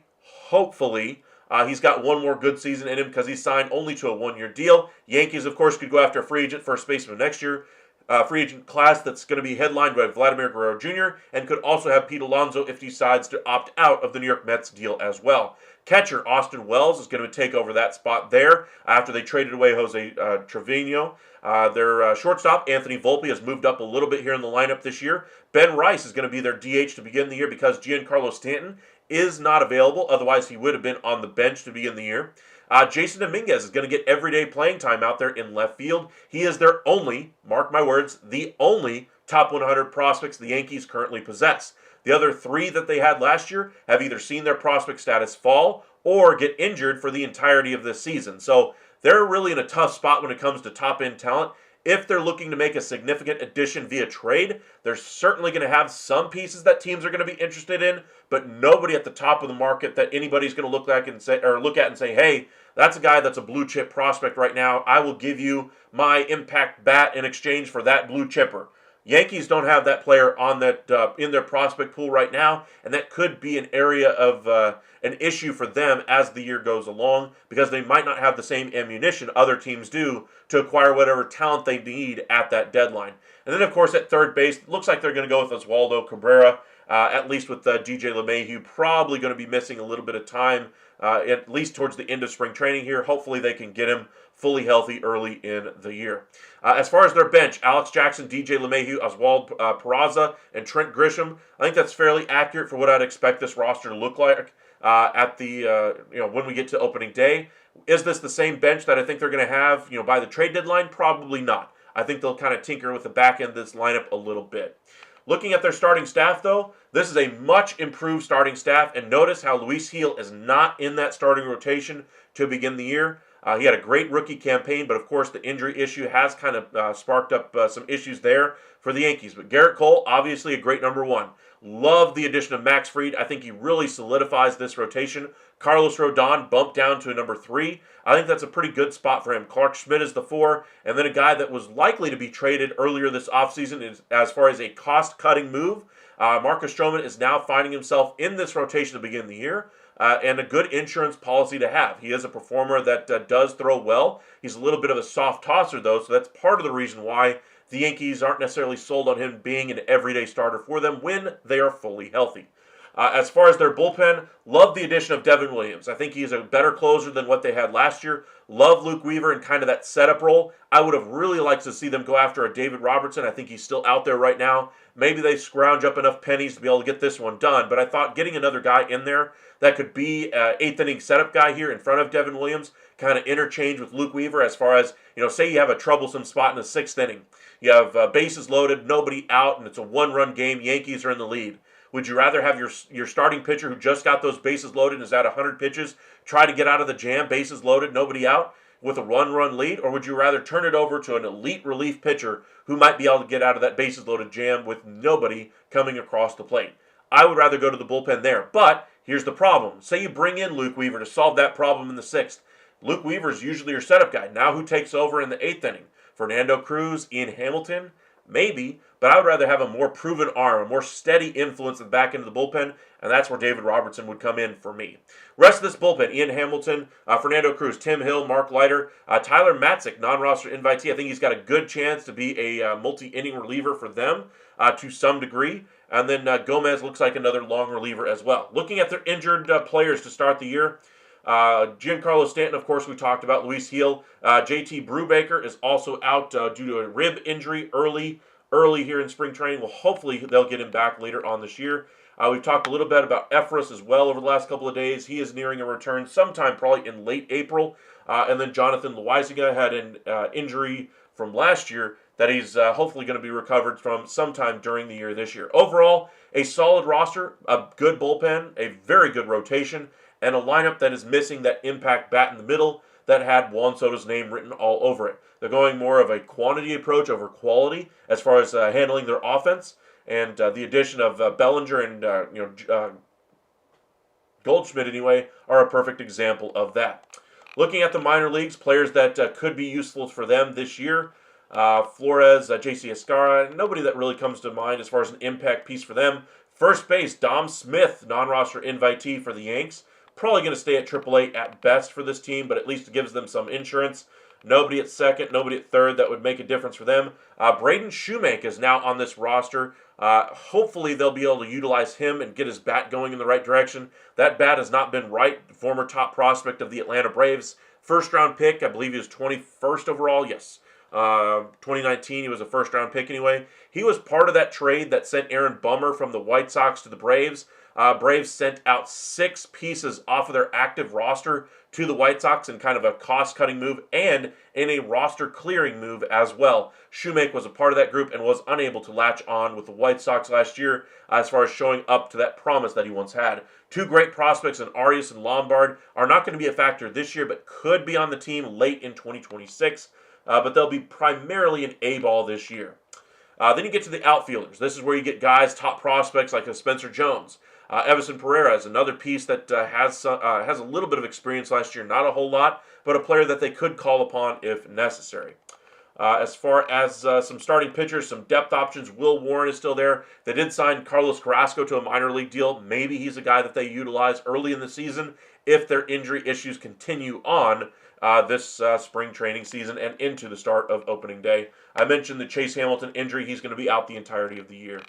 Speaker 1: he's got one more good season in him because he's signed only to a one-year deal. Yankees, of course, could go after a free agent first baseman next year. Free agent class that's going to be headlined by Vladimir Guerrero Jr. and could also have Pete Alonso if he decides to opt out of the New York Mets deal as well. Catcher Austin Wells is going to take over that spot there after they traded away Jose Trevino. Their shortstop, Anthony Volpe, has moved up a little bit here in the lineup this year. Ben Rice is going to be their DH to begin the year because Giancarlo Stanton is not available. Otherwise, he would have been on the bench to begin the year. Jason Dominguez is going to get everyday playing time out there in left field. He is their only, mark my words, the only top 100 prospects the Yankees currently possess. The other three that they had last year have either seen their prospect status fall or get injured for the entirety of this season. So they're really in a tough spot when it comes to top-end talent. If they're looking to make a significant addition via trade, they're certainly going to have some pieces that teams are going to be interested in, but nobody at the top of the market that anybody's going to look at and say, hey, that's a guy that's a blue chip prospect right now. I will give you my impact bat in exchange for that blue chipper. Yankees don't have that player on that in their prospect pool right now, and that could be an area of an issue for them as the year goes along because they might not have the same ammunition other teams do to acquire whatever talent they need at that deadline. And then, of course, at third base, it looks like they're going to go with Oswaldo Cabrera, at least with DJ LeMahieu probably going to be missing a little bit of time, at least towards the end of spring training here. Hopefully they can get him fully healthy early in the year. As far as their bench, Alex Jackson, DJ LeMahieu, Oswald Peraza, and Trent Grisham, I think that's fairly accurate for what I'd expect this roster to look like at the when we get to opening day. Is this the same bench that I think they're going to have by the trade deadline? Probably not. I think they'll kind of tinker with the back end of this lineup a little bit. Looking at their starting staff, though, this is a much improved starting staff, and notice how Luis Gil is not in that starting rotation to begin the year. He had a great rookie campaign, but of course the injury issue has kind of sparked up some issues there for the Yankees. But Garrett Cole, obviously a great number one. Love the addition of Max Fried. I think he really solidifies this rotation. Carlos Rodon bumped down to a number 3. I think that's a pretty good spot for him. Clark Schmidt is the 4, and then a guy that was likely to be traded earlier this offseason is, as far as a cost-cutting move. Marcus Stroman is now finding himself in this rotation to begin the year. and a good insurance policy to have. He is a performer that does throw well. He's a little bit of a soft tosser, though, so that's part of the reason why the Yankees aren't necessarily sold on him being an everyday starter for them when they are fully healthy. As far as their bullpen, love the addition of Devin Williams. I think he's a better closer than what they had last year. Love Luke Weaver in kind of that setup role. I would have really liked to see them go after a David Robertson. I think he's still out there right now. Maybe they scrounge up enough pennies to be able to get this one done. But I thought getting another guy in there that could be an eighth inning setup guy here in front of Devin Williams, kind of interchange with Luke Weaver as far as, say you have a troublesome spot in the sixth inning. You have bases loaded, nobody out, and it's a one-run game. Yankees are in the lead. Would you rather have your starting pitcher who just got those bases loaded and is at 100 pitches try to get out of the jam, bases loaded, nobody out, with a one-run lead? Or would you rather turn it over to an elite relief pitcher who might be able to get out of that bases loaded jam with nobody coming across the plate? I would rather go to the bullpen there. But here's the problem. Say you bring in Luke Weaver to solve that problem in the sixth. Luke Weaver is usually your setup guy. Now who takes over in the eighth inning? Fernando Cruz, Ian Hamilton? Maybe, but I would rather have a more proven arm, a more steady influence at the back end of the bullpen, and that's where David Robertson would come in for me. Rest of this bullpen, Ian Hamilton, Fernando Cruz, Tim Hill, Mark Leiter, Tyler Matzik, non-roster invitee. I think he's got a good chance to be a multi-inning reliever for them to some degree. And then Gomez looks like another long reliever as well. Looking at their injured players to start the year, Giancarlo Stanton, of course, we talked about. Luis Gil. JT Brubaker is also out due to a rib injury early here in spring training. Well, hopefully they'll get him back later on this year. We've talked a little bit about Efros as well over the last couple of days. He is nearing a return sometime probably in late April. And then Jonathan Loaisiga had an injury from last year that he's hopefully going to be recovered from sometime during the year this year. Overall, a solid roster, a good bullpen, a very good rotation, and a lineup that is missing that impact bat in the middle that had Juan Soto's name written all over it. They're going more of a quantity approach over quality as far as handling their offense, and the addition of Bellinger and Goldschmidt anyway are a perfect example of that. Looking at the minor leagues, players that could be useful for them this year, Flores, J.C. Escara, nobody that really comes to mind as far as an impact piece for them. First base, Dom Smith, non-roster invitee for the Yanks. Probably going to stay at AAA at best for this team, but at least it gives them some insurance. Nobody at second, nobody at third that would make a difference for them. Braden Shoemake is now on this roster. Hopefully they'll be able to utilize him and get his bat going in the right direction. That bat has not been right. Former top prospect of the Atlanta Braves. First-round pick, I believe he was 21st overall. Yes. 2019, he was a first-round pick anyway. He was part of that trade that sent Aaron Bummer from the White Sox to the Braves. Braves sent out 6 pieces off of their active roster to the White Sox in kind of a cost-cutting move and in a roster-clearing move as well. Shoemake was a part of that group and was unable to latch on with the White Sox last year as far as showing up to that promise that he once had. 2 great prospects in Arias and Lombard are not going to be a factor this year, but could be on the team late in 2026. But they'll be primarily an A-ball this year. Then you get to the outfielders. This is where you get guys, top prospects like a Spencer Jones. Everson Pereira is another piece that has a little bit of experience last year, not a whole lot, but a player that they could call upon if necessary. As far as some starting pitchers, some depth options, Will Warren is still there. They did sign Carlos Carrasco to a minor league deal. Maybe he's a guy that they utilize early in the season if their injury issues continue on this spring training season and into the start of opening day. I mentioned the Chase Hamilton injury. He's going to be out the entirety of the year.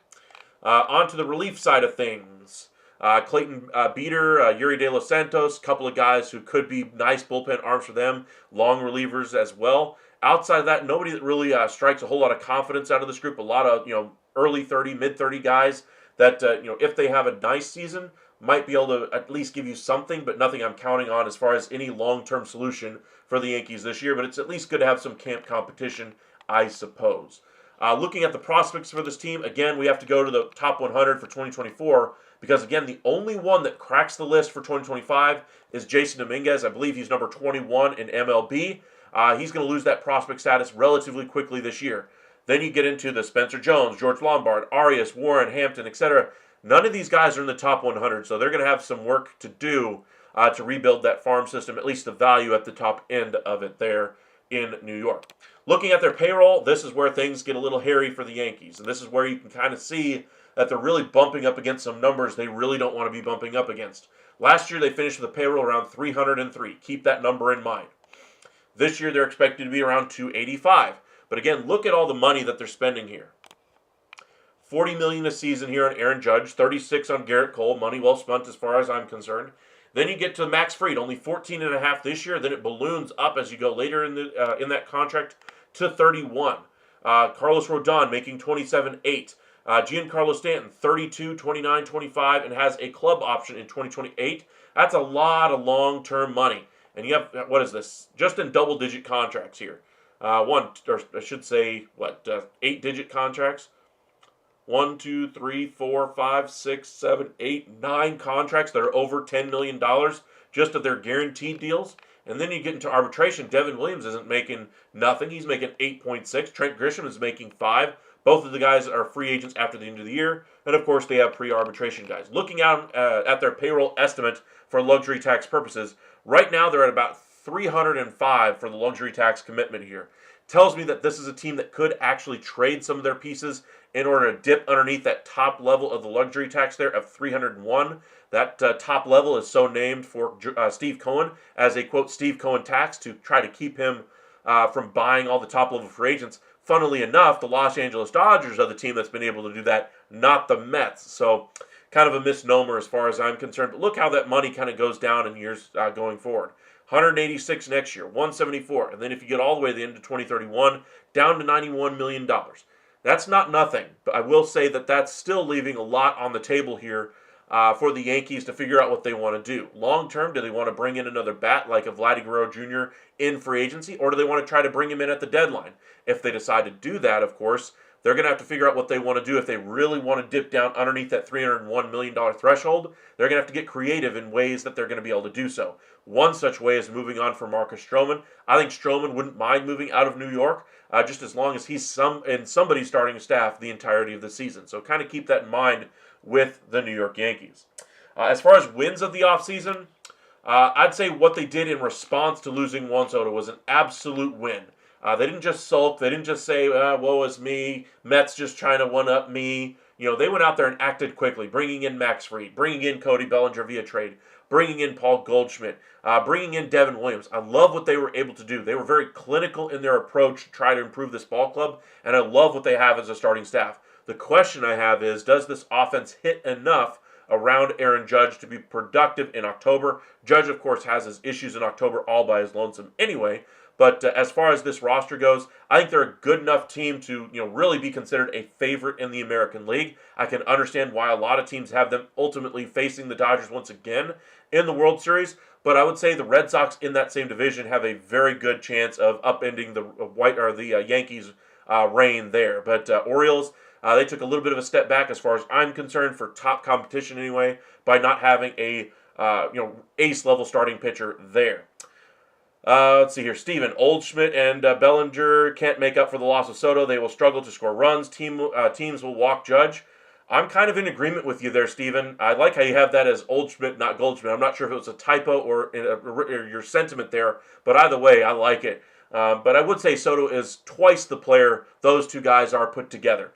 Speaker 1: On to the relief side of things. Clayton Beater, Yuri De Los Santos, a couple of guys who could be nice bullpen arms for them, long relievers as well. Outside of that, nobody that really strikes a whole lot of confidence out of this group. A lot of early 30, mid 30 guys that if they have a nice season, might be able to at least give you something, but nothing I'm counting on as far as any long-term solution for the Yankees this year. But it's at least good to have some camp competition, I suppose. Looking at the prospects for this team, again, we have to go to the top 100 for 2024 because, again, the only one that cracks the list for 2025 is Jason Dominguez. I believe he's number 21 in MLB. He's going to lose that prospect status relatively quickly this year. Then you get into the Spencer Jones, George Lombard, Arias, Warren, Hampton, etc. None of these guys are in the top 100, so they're going to have some work to do to rebuild that farm system, at least the value at the top end of it there in New York. Looking at their payroll, this is where things get a little hairy for the Yankees, and this is where you can kind of see that they're really bumping up against some numbers they really don't want to be bumping up against. Last year they finished with a payroll around 303. Keep that number in mind. This year they're expected to be around 285. But again, look at all the money that they're spending here. $40 million a season here on Aaron Judge, 36 on Garrett Cole, money well spent as far as I'm concerned. Then you get to Max Fried, only 14.5 this year. Then it balloons up as you go later in that contract to 31. Carlos Rodon making 27.8. Giancarlo Stanton 32, 29, 25, and has a club option in 2028. That's a lot of long-term money. And you have, what is this? Just in double-digit contracts here. Or I should say, 8-digit contracts? 1, 2, 3, 4, 5, 6, 7, 8, 9 contracts that are over $10 million just of their guaranteed deals. And then you get into arbitration. Devin Williams isn't making nothing. He's making 8.6. Trent Grisham is making 5. Both of the guys are free agents after the end of the year. And, of course, they have pre-arbitration guys. Looking out at their payroll estimate for luxury tax purposes, right now they're at about 305 for the luxury tax commitment here. Tells me that this is a team that could actually trade some of their pieces in order to dip underneath that top level of the luxury tax there of 301. That top level is so named for Steve Cohen as a, quote, Steve Cohen tax to try to keep him from buying all the top level free agents. Funnily enough, the Los Angeles Dodgers are the team that's been able to do that, not the Mets. So kind of a misnomer as far as I'm concerned. But look how that money kind of goes down in years going forward. 186 next year, 174. And then if you get all the way to the end of 2031, down to $91 million. That's not nothing, but I will say that that's still leaving a lot on the table here for the Yankees to figure out what they want to do. Long term, do they want to bring in another bat like a Vladdy Guerrero Jr. in free agency, or do they want to try to bring him in at the deadline? If they decide to do that, of course, they're going to have to figure out what they want to do. If they really want to dip down underneath that $301 million threshold, they're going to have to get creative in ways that they're going to be able to do so. One such way is moving on from Marcus Stroman. I think Stroman wouldn't mind moving out of New York, just as long as he's in somebody's starting staff the entirety of the season. So kind of keep that in mind with the New York Yankees. As far as wins of the offseason, I'd say what they did in response to losing Juan Soto was an absolute win. They didn't just sulk. They didn't just say, woe is me. Mets just trying to one-up me. You know, they went out there and acted quickly, bringing in Max Fried, bringing in Cody Bellinger via trade, bringing in Paul Goldschmidt, bringing in Devin Williams. I love what they were able to do. They were very clinical in their approach to try to improve this ball club, and I love what they have as a starting staff. The question I have is, does this offense hit enough around Aaron Judge to be productive in October? Judge, of course, has his issues in October all by his lonesome anyway. But as far as this roster goes, I think they're a good enough team to really be considered a favorite in the American League. I can understand why a lot of teams have them ultimately facing the Dodgers once again in the World Series. But I would say the Red Sox in that same division have a very good chance of upending the Yankees' reign there. But Orioles, they took a little bit of a step back as far as I'm concerned for top competition anyway by not having a ace level starting pitcher there. Let's see here. Steven, Oldschmidt and Bellinger can't make up for the loss of Soto. They will struggle to score runs. Teams will walk Judge. I'm kind of in agreement with you there, Steven. I like how you have that as Oldschmidt, not Goldschmidt. I'm not sure if it was a typo or your sentiment there, but either way, I like it. But I would say Soto is twice the player those two guys are put together.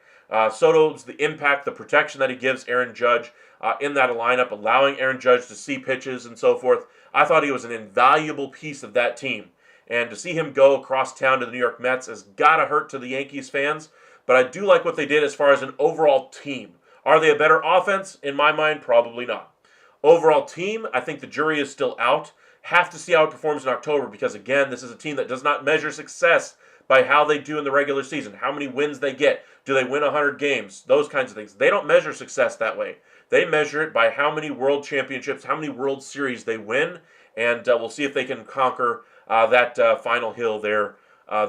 Speaker 1: Soto's the impact, the protection that he gives Aaron Judge in that lineup, allowing Aaron Judge to see pitches and so forth. I thought he was an invaluable piece of that team. And to see him go across town to the New York Mets has got to hurt to the Yankees fans. But I do like what they did as far as an overall team. Are they a better offense? In my mind, probably not. Overall team, I think the jury is still out. Have to see how it performs in October because, again, this is a team that does not measure success by how they do in the regular season, how many wins they get, do they win 100 games, those kinds of things. They don't measure success that way. They measure it by how many world championships, how many World Series they win, and we'll see if they can conquer that final hill there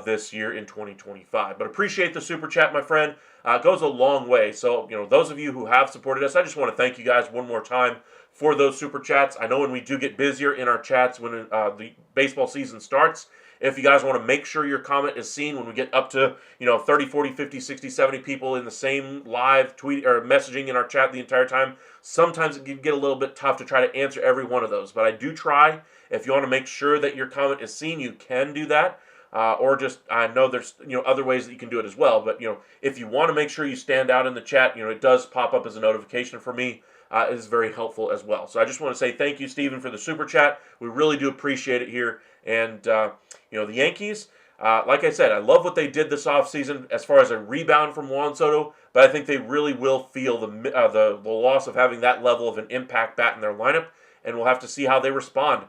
Speaker 1: this year in 2025. But appreciate the super chat, my friend. It goes a long way. So, those of you who have supported us, I just want to thank you guys one more time for those super chats. I know when we do get busier in our chats when the baseball season starts, if you guys want to make sure your comment is seen when we get up to 30, 40, 50, 60, 70 people in the same live tweet or messaging in our chat the entire time, sometimes it can get a little bit tough to try to answer every one of those. But I do try. If you want to make sure that your comment is seen, you can do that. or just I know there's other ways that you can do it as well. But if you want to make sure you stand out in the chat, it does pop up as a notification for me. It is very helpful as well. So I just want to say thank you, Stephen, for the super chat. We really do appreciate it here. And the Yankees, like I said, I love what they did this offseason as far as a rebound from Juan Soto, but I think they really will feel the loss of having that level of an impact bat in their lineup, and we'll have to see how they respond.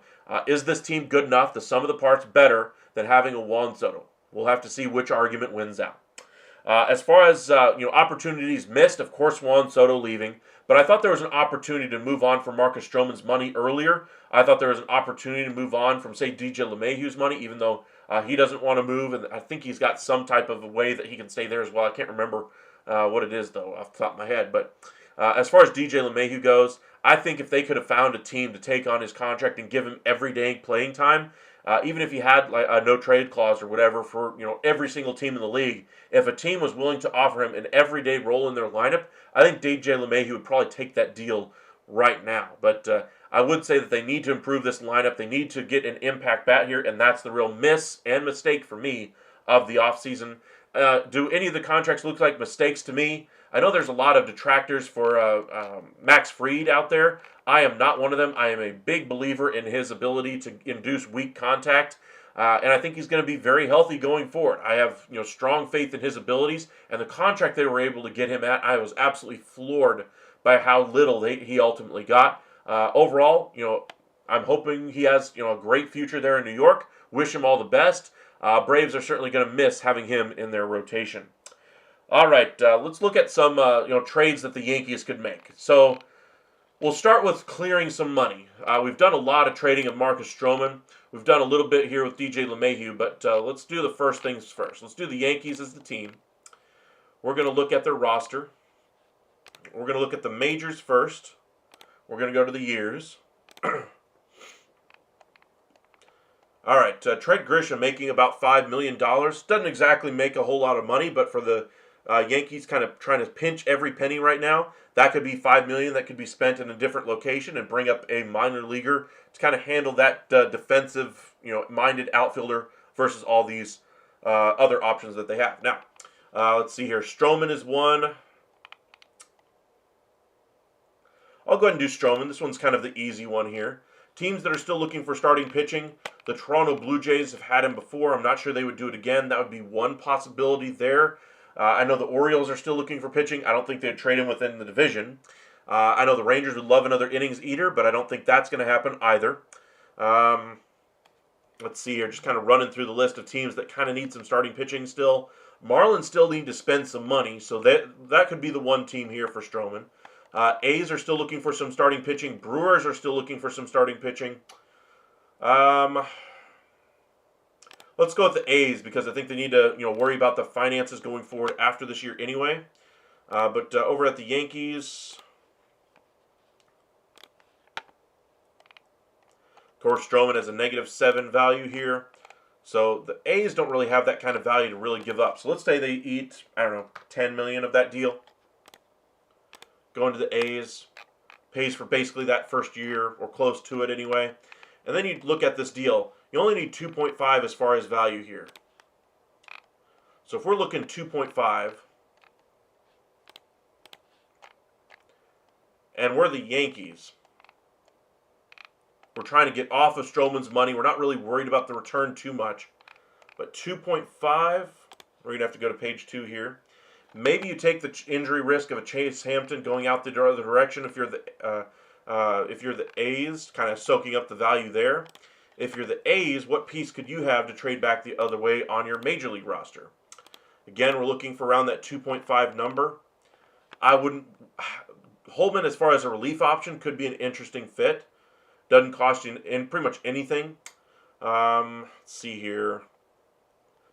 Speaker 1: Is this team good enough, the sum of the parts better than having a Juan Soto? We'll have to see which argument wins out. As far as opportunities missed, of course Juan Soto leaving, but I thought there was an opportunity to move on from Marcus Stroman's money earlier. I thought there was an opportunity to move on from, say, DJ LeMahieu's money, even though he doesn't want to move, and I think he's got some type of a way that he can stay there as well. I can't remember what it is, though, off the top of my head. But as far as DJ LeMahieu goes, I think if they could have found a team to take on his contract and give him everyday playing time, even if he had like a no-trade clause or whatever for every single team in the league, if a team was willing to offer him an everyday role in their lineup, I think DJ LeMahieu would probably take that deal right now. But I would say that they need to improve this lineup. They need to get an impact bat here, and that's the real miss and mistake for me of the offseason. Do any of the contracts look like mistakes to me? I know there's a lot of detractors for Max Fried out there. I am not one of them. I am a big believer in his ability to induce weak contact, and I think he's going to be very healthy going forward. I have strong faith in his abilities, and the contract they were able to get him at, I was absolutely floored by how little he ultimately got. Overall, I'm hoping he has a great future there in New York. Wish him all the best. Braves are certainly going to miss having him in their rotation. All right, let's look at some trades that the Yankees could make. So we'll start with clearing some money. We've done a lot of trading of Marcus Stroman. We've done a little bit here with DJ LeMahieu, but let's do the first things first. Let's do the Yankees as the team. We're going to look at their roster. We're going to look at the majors first. We're going to go to the years. All right, Trent Grisham making about $5 million. Doesn't exactly make a whole lot of money, but for the Yankees kind of trying to pinch every penny right now, that could be $5 million that could be spent in a different location and bring up a minor leaguer to kind of handle that defensive, minded outfielder versus all these other options that they have. Now, let's see here. Stroman is one. I'll go ahead and do Stroman. This one's kind of the easy one here. Teams that are still looking for starting pitching, the Toronto Blue Jays have had him before. I'm not sure they would do it again. That would be one possibility there. I know the Orioles are still looking for pitching. I don't think they'd trade him within the division. I know the Rangers would love another innings eater, but I don't think that's going to happen either. Let's see here, just kind of running through the list of teams that kind of need some starting pitching still. Marlins still need to spend some money, so that could be the one team here for Stroman. A's are still looking for some starting pitching. Brewers are still looking for some starting pitching. Let's go with the A's because I think they need to worry about the finances going forward after this year anyway. But over at the Yankees, of course, Stroman has a -7 value here. So the A's don't really have that kind of value to really give up. So let's say they eat, I don't know, $10 million of that deal. Going to the A's, pays for basically that first year or close to it anyway. And then you look at this deal. You only need 2.5 as far as value here. So if we're looking 2.5, and we're the Yankees, we're trying to get off of Stroman's money. We're not really worried about the return too much. But 2.5, we're going to have to go to page 2 here. Maybe you take the injury risk of a Chase Hampton going out the other direction if you're the A's, kind of soaking up the value there. If you're the A's, what piece could you have to trade back the other way on your major league roster? Again, we're looking for around that 2.5 number. Holman, as far as a relief option, could be an interesting fit. Doesn't cost you in pretty much anything. Let's see here.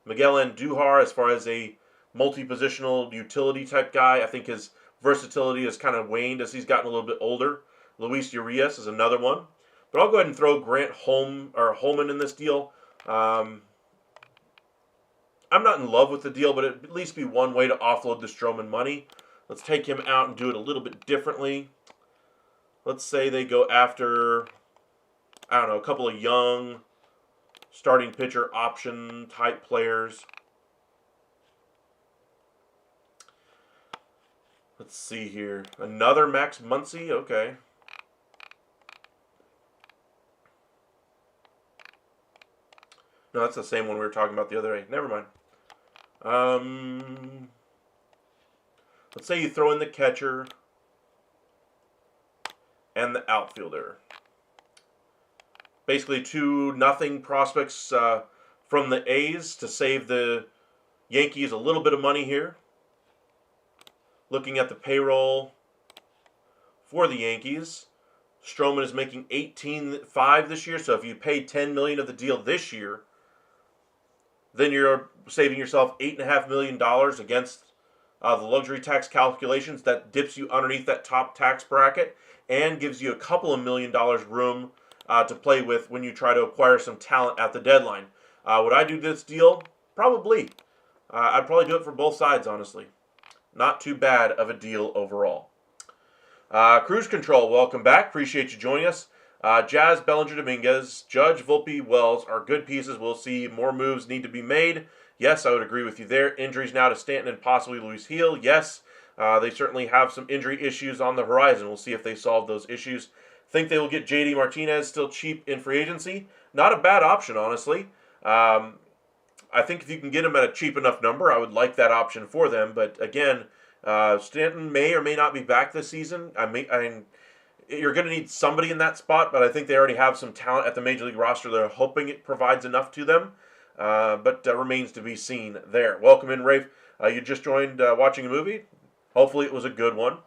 Speaker 1: Miguel Andujar, as far as a multi-positional utility type guy, I think his versatility has kind of waned as he's gotten a little bit older. Luis Urias is another one. But I'll go ahead and throw Grant Holman in this deal. I'm not in love with the deal, but it'd at least be one way to offload the Stroman money. Let's take him out and do it a little bit differently. Let's say they go after, I don't know, a couple of young starting pitcher option type players. Let's see here. Another Max Muncy. Okay. No, that's the same one we were talking about the other day. Never mind. Let's say you throw in the catcher and the outfielder. Basically 2-0 prospects from the A's to save the Yankees a little bit of money here. Looking at the payroll for the Yankees, Stroman is making $18.5 this year. So if you pay $10 million of the deal this year, then you're saving yourself $8.5 million against the luxury tax calculations. That dips you underneath that top tax bracket and gives you a couple of $1 million room to play with when you try to acquire some talent at the deadline. Would I do this deal? Probably. I'd probably do it for both sides, honestly. Not too bad of a deal overall. Cruise Control, welcome back. Appreciate you joining us. Jazz, Bellinger, Dominguez, Judge, Volpe, Wells are good pieces. We'll see more moves need to be made. Yes, I would agree with you there. Injuries now to Stanton and possibly Luis Gil. Yes, they certainly have some injury issues on the horizon. We'll see if they solve those issues. Think they will get J.D. Martinez still cheap in free agency. Not a bad option, honestly. I think if you can get him at a cheap enough number, I would like that option for them. But again, Stanton may or may not be back this season. You're going to need somebody in that spot, but I think they already have some talent at the Major League roster. They're hoping it provides enough to them, but remains to be seen there. Welcome in, Rafe. You just joined watching a movie. Hopefully it was a good one.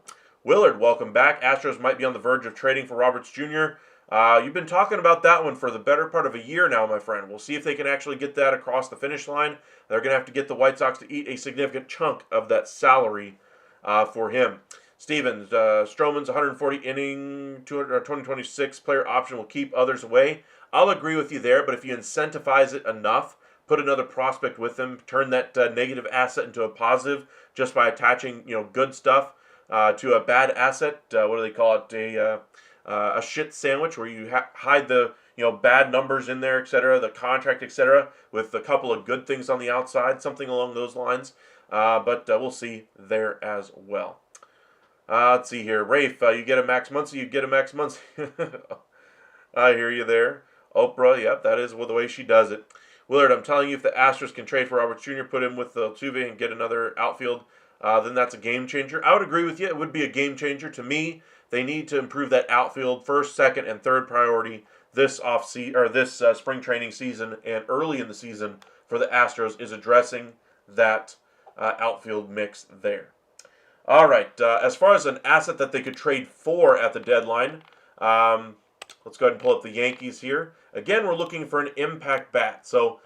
Speaker 1: Willard, welcome back. Astros might be on the verge of trading for Roberts Jr. You've been talking about that one for the better part of a year now, my friend. We'll see if they can actually get that across the finish line. They're going to have to get the White Sox to eat a significant chunk of that salary for him. Stevens, Stroman's 140-inning 2026 player option will keep others away. I'll agree with you there, but if you incentivize it enough, put another prospect with them, turn that negative asset into a positive just by attaching good stuff to a bad asset. What do they call it? A shit sandwich where you hide the bad numbers in there, etc., the contract, etc., with a couple of good things on the outside, something along those lines. But we'll see there as well. Let's see here. Rafe, you get a Max Muncy, you get a Max Muncy. I hear you there. Oprah, yep, that is the way she does it. Willard, I'm telling you, if the Astros can trade for Roberts Jr., put him with Altuve and get another outfield, then that's a game changer. I would agree with you. It would be a game changer. To me, they need to improve that outfield first, second, and third priority this spring training season and early in the season for the Astros is addressing that outfield mix there. All right, as far as an asset that they could trade for at the deadline, let's go ahead and pull up the Yankees here. Again, we're looking for an impact bat. So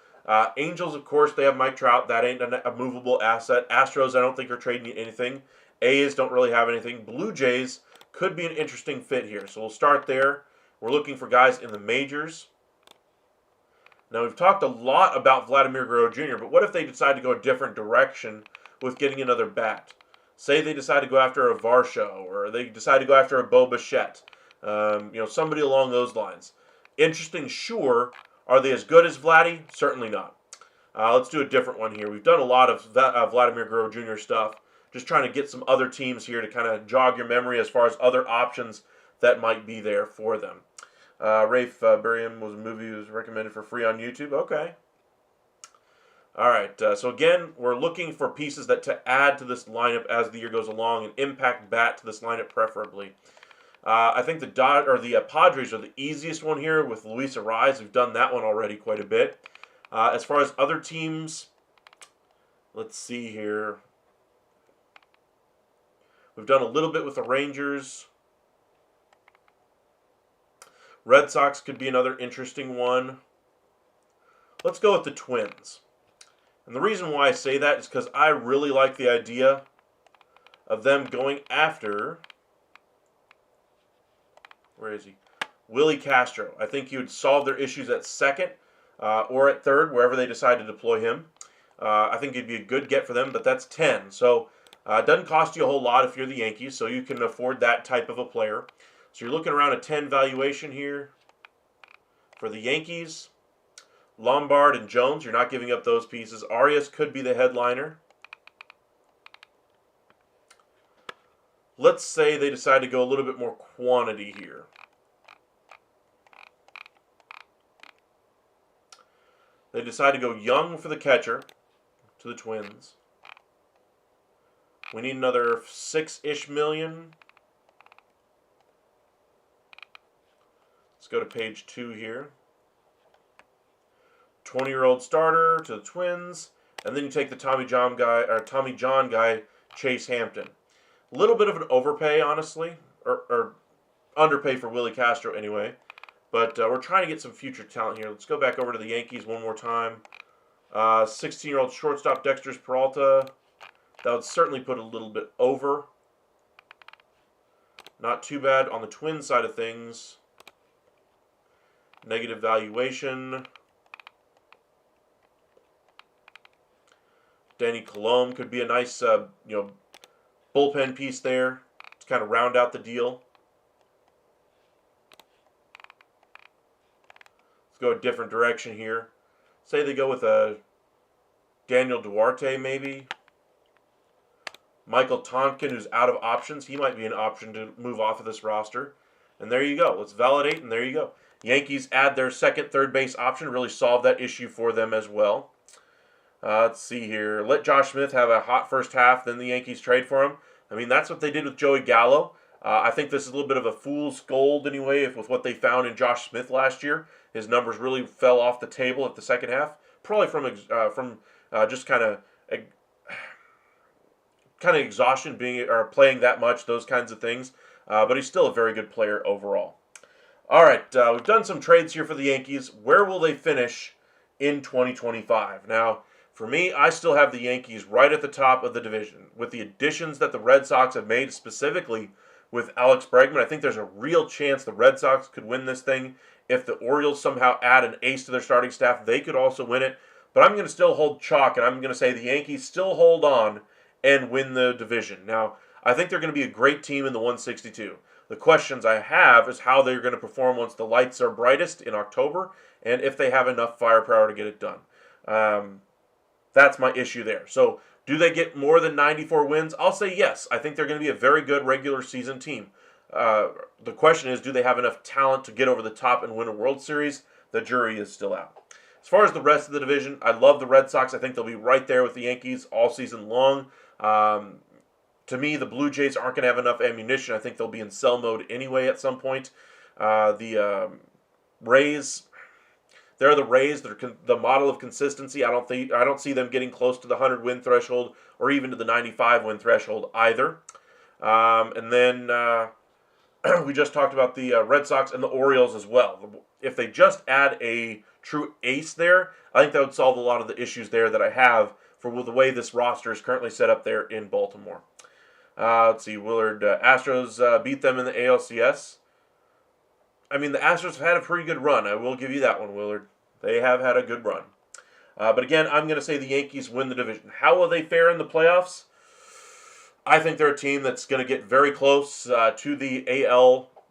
Speaker 1: Angels, of course, they have Mike Trout. That ain't a movable asset. Astros, I don't think are trading anything. A's don't really have anything. Blue Jays could be an interesting fit here. So we'll start there. We're looking for guys in the majors. Now, we've talked a lot about Vladimir Guerrero Jr., but what if they decide to go a different direction with getting another bat? Say they decide to go after a Varsho, or they decide to go after a Bo Bichette. Somebody along those lines. Interesting, sure. Are they as good as Vladdy? Certainly not. Let's do a different one here. We've done a lot of Vladimir Guerrero Jr. stuff. Just trying to get some other teams here to kind of jog your memory as far as other options that might be there for them. Rafe Buriam was a movie that was recommended for free on YouTube. Okay. All right. So again, we're looking for pieces to add to this lineup as the year goes along, an impact bat to this lineup preferably. I think the Padres are the easiest one here with Luis Arraez. We've done that one already quite a bit. As far as other teams, let's see here. We've done a little bit with the Rangers. Red Sox could be another interesting one. Let's go with the Twins. And the reason why I say that is because I really like the idea of them going after, where is he? Willie Castro. I think he would solve their issues at second or at third, wherever they decide to deploy him. I think it'd be a good get for them, but that's 10. So it doesn't cost you a whole lot if you're the Yankees, so you can afford that type of a player. So you're looking around a 10 valuation here for the Yankees. Lombard and Jones, you're not giving up those pieces. Arias could be the headliner. Let's say they decide to go a little bit more quantity here. They decide to go Young for the catcher to the Twins. We need another 6-ish million. Let's go to page 2 here. 20-year-old starter to the Twins, and then you take the Tommy John guy, Chase Hampton. A little bit of an overpay, honestly, or underpay for Willie Castro anyway. But we're trying to get some future talent here. Let's go back over to the Yankees one more time. 16-year-old shortstop Dexter Peralta. That would certainly put a little bit over. Not too bad on the Twins side of things. Negative valuation. Danny Colomb could be a nice, bullpen piece there to kind of round out the deal. Let's go a different direction here. Say they go with a Daniel Duarte maybe. Michael Tonkin, who's out of options. He might be an option to move off of this roster. And there you go. Let's validate, and there you go. Yankees add their second third base option. Really solve that issue for them as well. Let's see here. Let Josh Smith have a hot first half, then the Yankees trade for him. I mean, that's what they did with Joey Gallo. I think this is a little bit of a fool's gold anyway with what they found in Josh Smith last year. His numbers really fell off the table at the second half, probably from just kind of exhaustion, playing that much, those kinds of things. But he's still a very good player overall. All right, we've done some trades here for the Yankees. Where will they finish in 2025? Now, for me, I still have the Yankees right at the top of the division. With the additions that the Red Sox have made, specifically with Alex Bregman, I think there's a real chance the Red Sox could win this thing. If the Orioles somehow add an ace to their starting staff, they could also win it. But I'm going to still hold chalk, and I'm going to say the Yankees still hold on and win the division. Now, I think they're going to be a great team in the 162. The questions I have is how they're going to perform once the lights are brightest in October, and if they have enough firepower to get it done. That's my issue there. So, do they get more than 94 wins? I'll say yes. I think they're going to be a very good regular season team. The question is, do they have enough talent to get over the top and win a World Series? The jury is still out. As far as the rest of the division, I love the Red Sox. I think they'll be right there with the Yankees all season long. To me, the Blue Jays aren't going to have enough ammunition. I think they'll be in sell mode anyway at some point. The Rays, they're the Rays. They're the model of consistency. I don't see them getting close to the 100-win threshold or even to the 95-win threshold either. And then we just talked about the Red Sox and the Orioles as well. If they just add a true ace there, I think that would solve a lot of the issues there that I have for the way this roster is currently set up there in Baltimore. Let's see, Willard. Astros beat them in the ALCS. I mean, the Astros have had a pretty good run. I will give you that one, Willard. They have had a good run. But again, I'm going to say the Yankees win the division. How will they fare in the playoffs? I think they're a team that's going to get very close to the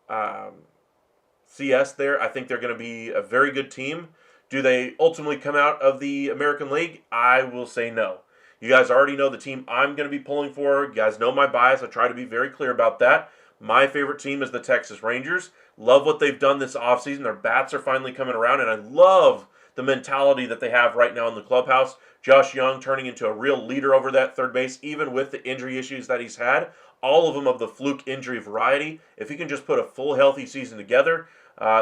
Speaker 1: ALCS there. I think they're going to be a very good team. Do they ultimately come out of the American League? I will say no. You guys already know the team I'm going to be pulling for. You guys know my bias. I try to be very clear about that. My favorite team is the Texas Rangers. Love what they've done this offseason. Their bats are finally coming around, and I love the mentality that they have right now in the clubhouse. Josh Young turning into a real leader over that third base, even with the injury issues that he's had. All of them of the fluke injury variety. If he can just put a full healthy season together,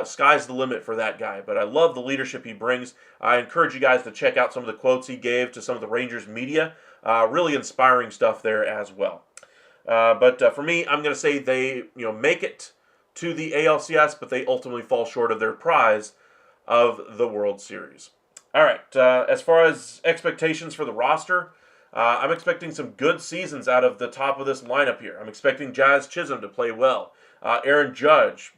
Speaker 1: sky's the limit for that guy. But I love the leadership he brings. I encourage you guys to check out some of the quotes he gave to some of the Rangers media. Really inspiring stuff there as well. But for me, I'm going to say they make it to the ALCS, but they ultimately fall short of their prize of the World Series. All right, as far as expectations for the roster, I'm expecting some good seasons out of the top of this lineup here. I'm expecting Jazz Chisholm to play well. Aaron Judge,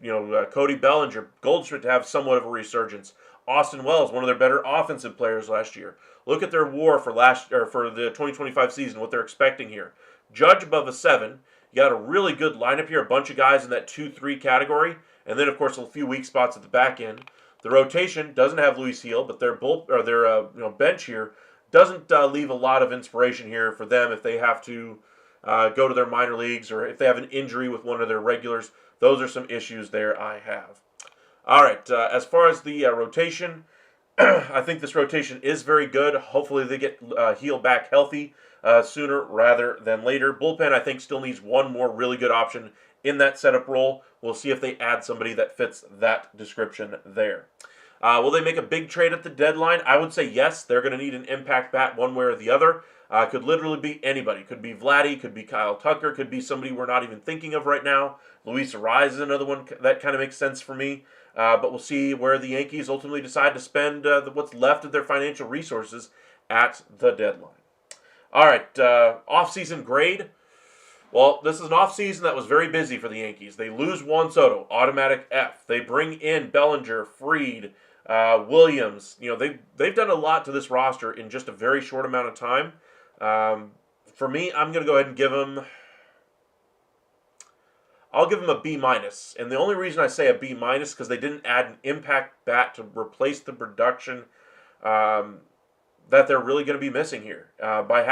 Speaker 1: Cody Bellinger, Goldschmidt to have somewhat of a resurgence. Austin Wells, one of their better offensive players last year. Look at their WAR for the 2025 season, what they're expecting here. Judge above a 7. You got a really good lineup here, a bunch of guys in that 2-3 category, and then, of course, a few weak spots at the back end. The rotation doesn't have Luis Heel, but their bench here doesn't leave a lot of inspiration here for them if they have to go to their minor leagues or if they have an injury with one of their regulars. Those are some issues there I have. All right, as far as the rotation, I think this rotation is very good. Hopefully they get Heel back healthy sooner rather than later. Bullpen, I think, still needs one more really good option in that setup role. We'll see if they add somebody that fits that description there. Will they make a big trade at the deadline? I would say yes. They're going to need an impact bat one way or the other. Could literally be anybody. Could be Vladdy, could be Kyle Tucker, could be somebody we're not even thinking of right now. Luis Arraez is another one that kind of makes sense for me. But we'll see where the Yankees ultimately decide to spend what's left of their financial resources at the deadline. All right, off-season grade. Well, this is an offseason that was very busy for the Yankees. They lose Juan Soto, automatic F. They bring in Bellinger, Fried, Williams. They've done a lot to this roster in just a very short amount of time. For me, I'm going to go ahead and give them a B minus, and the only reason I say a B minus is because they didn't add an impact bat to replace the production that they're really going to be missing here. By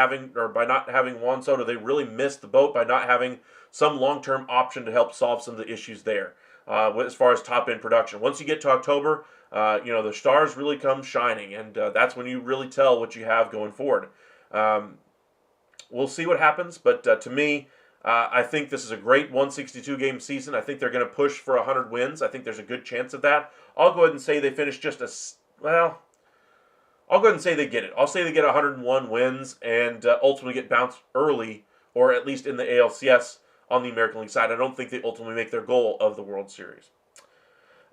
Speaker 1: not having Juan Soto, they really missed the boat by not having some long-term option to help solve some of the issues there as far as top-end production. Once you get to October, the stars really come shining, and that's when you really tell what you have going forward. We'll see what happens, but to me, I think this is a great 162-game season. I think they're going to push for 100 wins. I think there's a good chance of that. I'll go ahead and say they finish I'll go ahead and say they get it. I'll say they get 101 wins and ultimately get bounced early, or at least in the ALCS on the American League side. I don't think they ultimately make their goal of the World Series.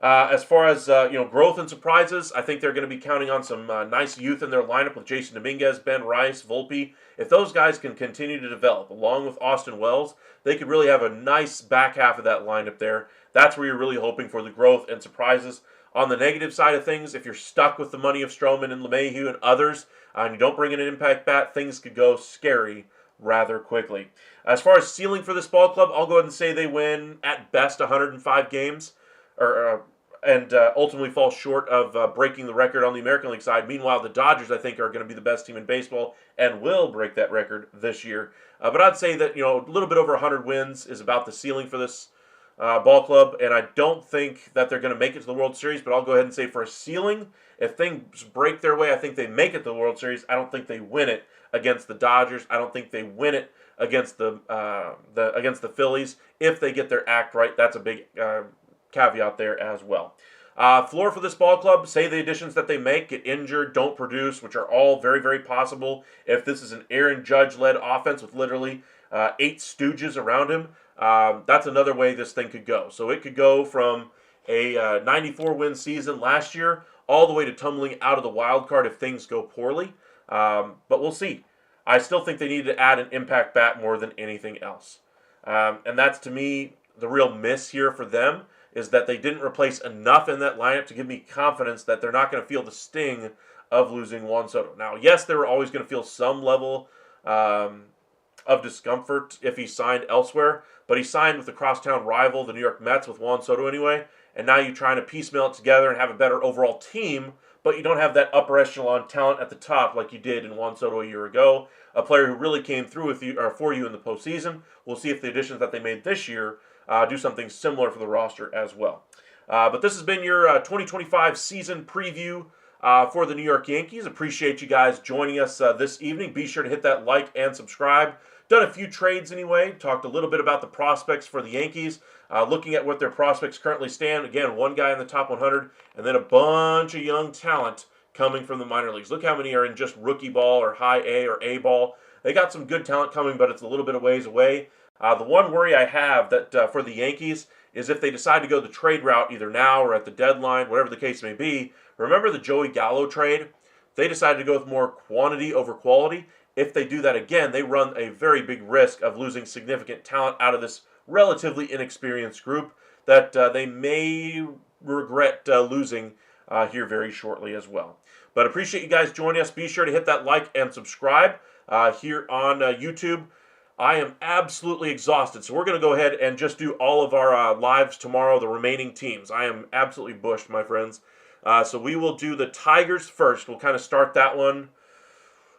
Speaker 1: As far as growth and surprises, I think they're going to be counting on some nice youth in their lineup with Jason Dominguez, Ben Rice, Volpe. If those guys can continue to develop, along with Austin Wells, they could really have a nice back half of that lineup there. That's where you're really hoping for the growth and surprises. On the negative side of things, if you're stuck with the money of Stroman and LeMahieu and others, and you don't bring in an impact bat, things could go scary rather quickly. As far as ceiling for this ball club, I'll go ahead and say they win at best 105 games, and ultimately fall short of breaking the record on the American League side. Meanwhile, the Dodgers, I think, are going to be the best team in baseball and will break that record this year. But I'd say that a little bit over 100 wins is about the ceiling for this ball club, and I don't think that they're going to make it to the World Series, but I'll go ahead and say for a ceiling, if things break their way, I think they make it to the World Series. I don't think they win it against the Dodgers. I don't think they win it against the Phillies. If they get their act right, that's a big caveat there as well. Floor for this ball club, say the additions that they make get injured, don't produce, which are all very, very possible. If this is an Aaron Judge-led offense with literally 8 stooges around him, that's another way this thing could go. So it could go from a 94-win season last year all the way to tumbling out of the wild card if things go poorly. But we'll see. I still think they need to add an impact bat more than anything else. And that's, to me, the real miss here for them, is that they didn't replace enough in that lineup to give me confidence that they're not going to feel the sting of losing Juan Soto. Now, yes, they were always going to feel some level of discomfort if he signed elsewhere, but he signed with the crosstown rival, the New York Mets, with Juan Soto anyway, and now you're trying to piecemeal it together and have a better overall team, but you don't have that upper echelon talent at the top like you did in Juan Soto a year ago, a player who really came through with you or for you in the postseason. We'll see if the additions that they made this year do something similar for the roster as well. But this has been your 2025 season preview for the New York Yankees. Appreciate you guys joining us this evening. Be sure to hit that like and subscribe. Done a few trades anyway. Talked a little bit about the prospects for the Yankees. Looking at what their prospects currently stand. Again, one guy in the top 100, and then a bunch of young talent coming from the minor leagues. Look how many are in just rookie ball or high A or A ball. They got some good talent coming, but it's a little bit of ways away. The one worry I have that for the Yankees is if they decide to go the trade route either now or at the deadline, whatever the case may be. Remember the Joey Gallo trade? They decided to go with more quantity over quality. If they do that again, they run a very big risk of losing significant talent out of this relatively inexperienced group that they may regret losing here very shortly as well. But appreciate you guys joining us. Be sure to hit that like and subscribe here on YouTube. I am absolutely exhausted, so we're going to go ahead and just do all of our lives tomorrow, the remaining teams. I am absolutely bushed, my friends. So we will do the Tigers first. We'll kind of start that one.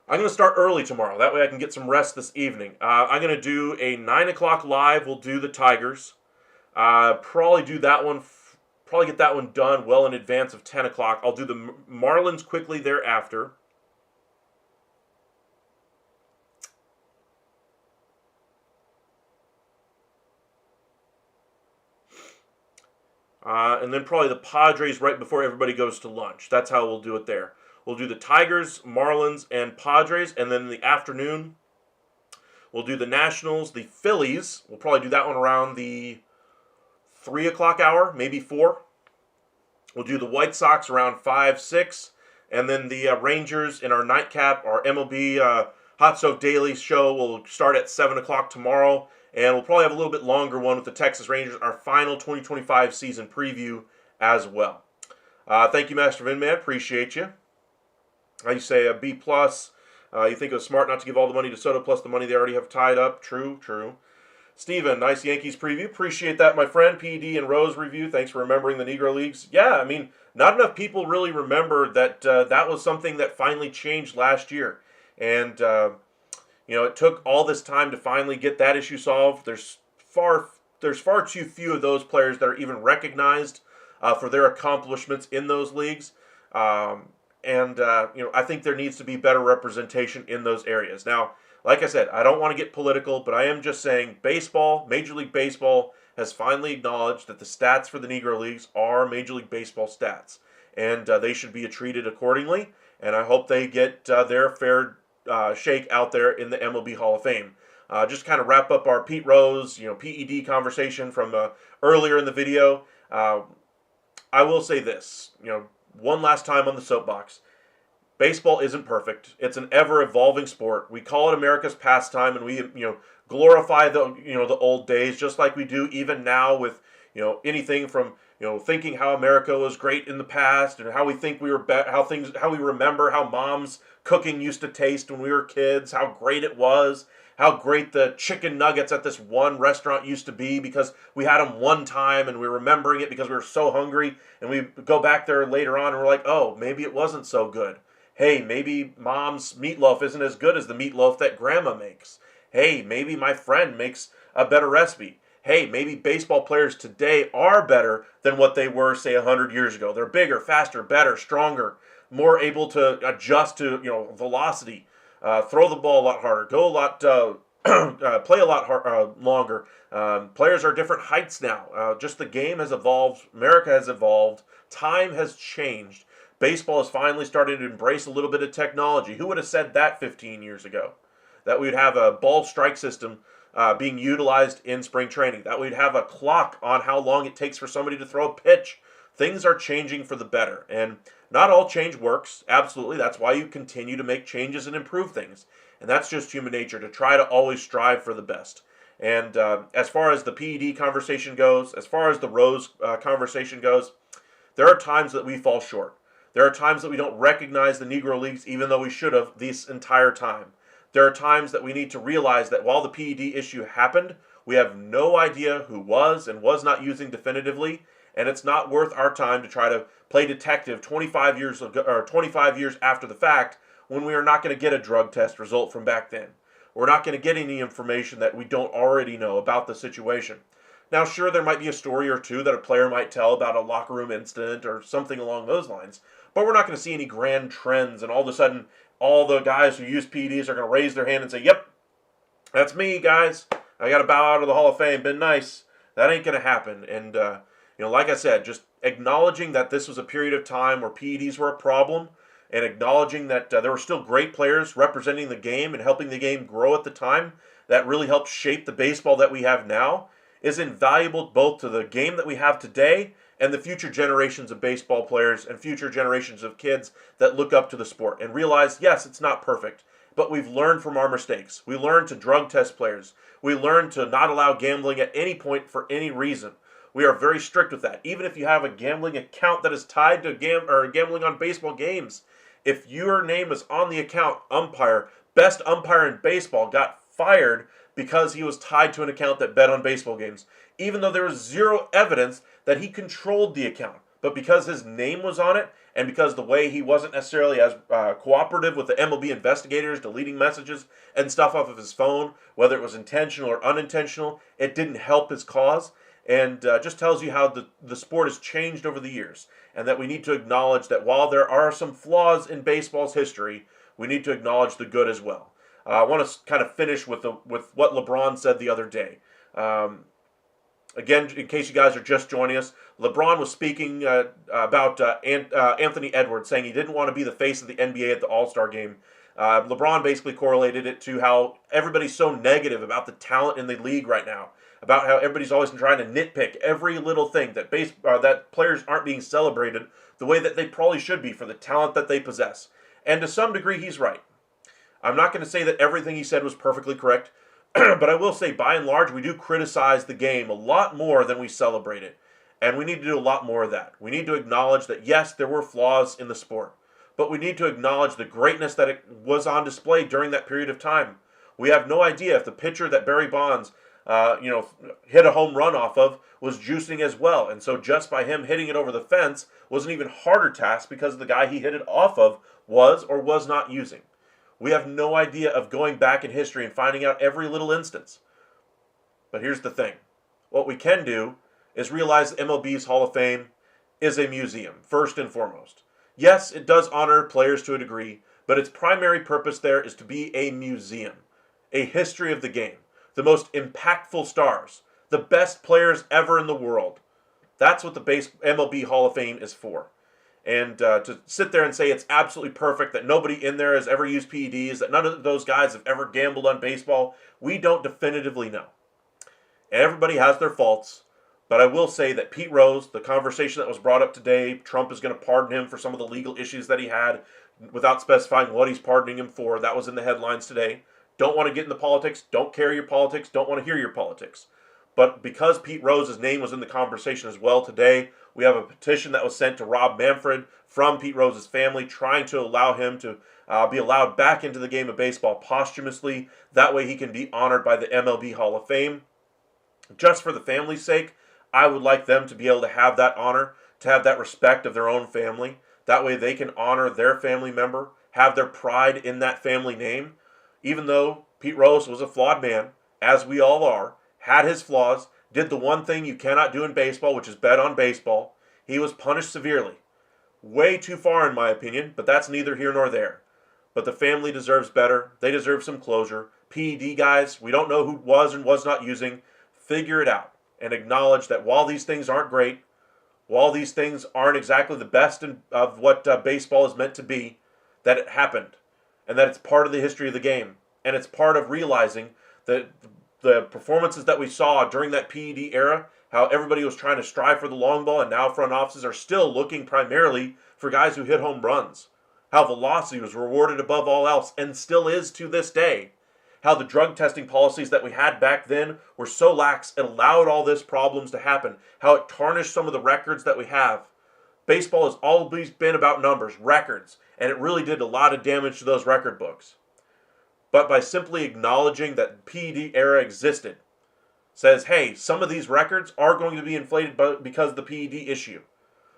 Speaker 1: I'm going to start early tomorrow. That way I can get some rest this evening. I'm going to do a 9 o'clock live. We'll do the Tigers. Probably do that one. Probably get that one done well in advance of 10 o'clock. I'll do the Marlins quickly thereafter. And then probably the Padres right before everybody goes to lunch. That's how we'll do it there. We'll do the Tigers, Marlins, and Padres. And then in the afternoon, we'll do the Nationals, the Phillies. We'll probably do that one around the 3 o'clock hour, maybe 4. We'll do the White Sox around 5, 6. And then the Rangers in our nightcap, our MLB Hot Stove Daily show will start at 7 o'clock tomorrow. And we'll probably have a little bit longer one with the Texas Rangers, our final 2025 season preview as well. Thank you, Master Vinman. Appreciate you. You say a B+. You think it was smart not to give all the money to Soto plus the money they already have tied up. True. Steven, nice Yankees preview. Appreciate that, my friend. PD and Rose review. Thanks for remembering the Negro Leagues. Yeah, I mean, not enough people really remember that that was something that finally changed last year. And it took all this time to finally get that issue solved. There's far too few of those players that are even recognized for their accomplishments in those leagues. I think there needs to be better representation in those areas. Now, like I said, I don't want to get political, but I am just saying baseball, Major League Baseball, has finally acknowledged that the stats for the Negro Leagues are Major League Baseball stats. And they should be treated accordingly. And I hope they get their fair shake out there in the MLB Hall of Fame. Just kind of wrap up our Pete Rose, PED conversation from earlier in the video. I will say this, one last time on the soapbox. Baseball isn't perfect. It's an ever-evolving sport. We call it America's pastime, and we, glorify the old days, just like we do even now with, anything from, thinking how America was great in the past and how we think we were how we remember how mom's cooking used to taste when we were kids, how great it was, how great the chicken nuggets at this one restaurant used to be because we had them one time and we're remembering it because we were so hungry, and we go back there later on and we're like, oh, maybe it wasn't so good. Hey, maybe mom's meatloaf isn't as good as the meatloaf that grandma makes. Hey, maybe my friend makes a better recipe. Hey, maybe baseball players today are better than what they were, say, 100 years ago. They're bigger, faster, better, stronger, more able to adjust to, velocity, throw the ball a lot harder, go a lot, play a lot longer. Players are different heights now. Just the game has evolved. America has evolved. Time has changed. Baseball is finally starting to embrace a little bit of technology. Who would have said that 15 years ago? That we would have a ball strike system being utilized in spring training. That we'd have a clock on how long it takes for somebody to throw a pitch. Things are changing for the better. And not all change works. Absolutely. That's why you continue to make changes and improve things. And that's just human nature, to try to always strive for the best. And as far as the PED conversation goes, as far as the Rose conversation goes, there are times that we fall short. There are times that we don't recognize the Negro Leagues even though we should have this entire time. There are times that we need to realize that while the PED issue happened, we have no idea who was and was not using definitively, and it's not worth our time to try to play detective 25 years ago, or 25 years after the fact, when we are not going to get a drug test result from back then. We're not going to get any information that we don't already know about the situation. Now, sure, there might be a story or two that a player might tell about a locker room incident or something along those lines, but we're not going to see any grand trends, and all of a sudden, all the guys who use PEDs are going to raise their hand and say, yep, that's me, guys. I got to bow out of the Hall of Fame. Been nice. That ain't going to happen. And, like I said, just acknowledging that this was a period of time where PEDs were a problem, and acknowledging that there were still great players representing the game and helping the game grow at the time that really helped shape the baseball that we have now, is invaluable both to the game that we have today and the future generations of baseball players and future generations of kids that look up to the sport and realize, yes, it's not perfect, but we've learned from our mistakes. We learned to drug test players. We learned to not allow gambling at any point for any reason. We are very strict with that. Even if you have a gambling account that is tied to gambling on baseball games, if your name is on the account, best umpire in baseball, got fired because he was tied to an account that bet on baseball games, even though there was zero evidence that he controlled the account. But because his name was on it, and because the way he wasn't necessarily as cooperative with the MLB investigators, deleting messages and stuff off of his phone, whether it was intentional or unintentional, it didn't help his cause. And just tells you how the sport has changed over the years. And that we need to acknowledge that while there are some flaws in baseball's history, we need to acknowledge the good as well. I want to kind of finish with what LeBron said the other day. Again, in case you guys are just joining us, LeBron was speaking about Anthony Edwards, saying he didn't want to be the face of the NBA at the All-Star game. LeBron basically correlated it to how everybody's so negative about the talent in the league right now, about how everybody's always trying to nitpick every little thing, that that players aren't being celebrated the way that they probably should be for the talent that they possess. And to some degree, he's right. I'm not going to say that everything he said was perfectly correct, but I will say, by and large, we do criticize the game a lot more than we celebrate it. And we need to do a lot more of that. We need to acknowledge that, yes, there were flaws in the sport, but we need to acknowledge the greatness that it was on display during that period of time. We have no idea if the pitcher that Barry Bonds hit a home run off of was juicing as well. And so just by him hitting it over the fence was an even harder task because the guy he hit it off of was or was not using. We have no idea of going back in history and finding out every little instance. But here's the thing. What we can do is realize that MLB's Hall of Fame is a museum, first and foremost. Yes, it does honor players to a degree, but its primary purpose there is to be a museum, a history of the game, the most impactful stars, the best players ever in the world. That's what the MLB Hall of Fame is for. And to sit there and say it's absolutely perfect, that nobody in there has ever used PEDs, that none of those guys have ever gambled on baseball, we don't definitively know. And everybody has their faults, but I will say that Pete Rose, the conversation that was brought up today, Trump is going to pardon him for some of the legal issues that he had without specifying what he's pardoning him for. That was in the headlines today. Don't want to get into politics, don't care your politics, don't want to hear your politics. But because Pete Rose's name was in the conversation as well today, we have a petition that was sent to Rob Manfred from Pete Rose's family trying to allow him to be allowed back into the game of baseball posthumously. That way he can be honored by the MLB Hall of Fame. Just for the family's sake, I would like them to be able to have that honor, to have that respect of their own family. That way they can honor their family member, have their pride in that family name. Even though Pete Rose was a flawed man, as we all are, had his flaws, did the one thing you cannot do in baseball, which is bet on baseball. He was punished severely. Way too far in my opinion, but that's neither here nor there. But the family deserves better. They deserve some closure. PED guys, we don't know who was and was not using. Figure it out and acknowledge that while these things aren't great, while these things aren't exactly the best of what baseball is meant to be, that it happened and that it's part of the history of the game. And it's part of realizing that the performances that we saw during that PED era, how everybody was trying to strive for the long ball, and now front offices are still looking primarily for guys who hit home runs. How velocity was rewarded above all else, and still is to this day. How the drug testing policies that we had back then were so lax, it allowed all this problems to happen. How it tarnished some of the records that we have. Baseball has always been about numbers, records, and it really did a lot of damage to those record books. But by simply acknowledging that PED era existed, says, hey, some of these records are going to be inflated because of the PED issue.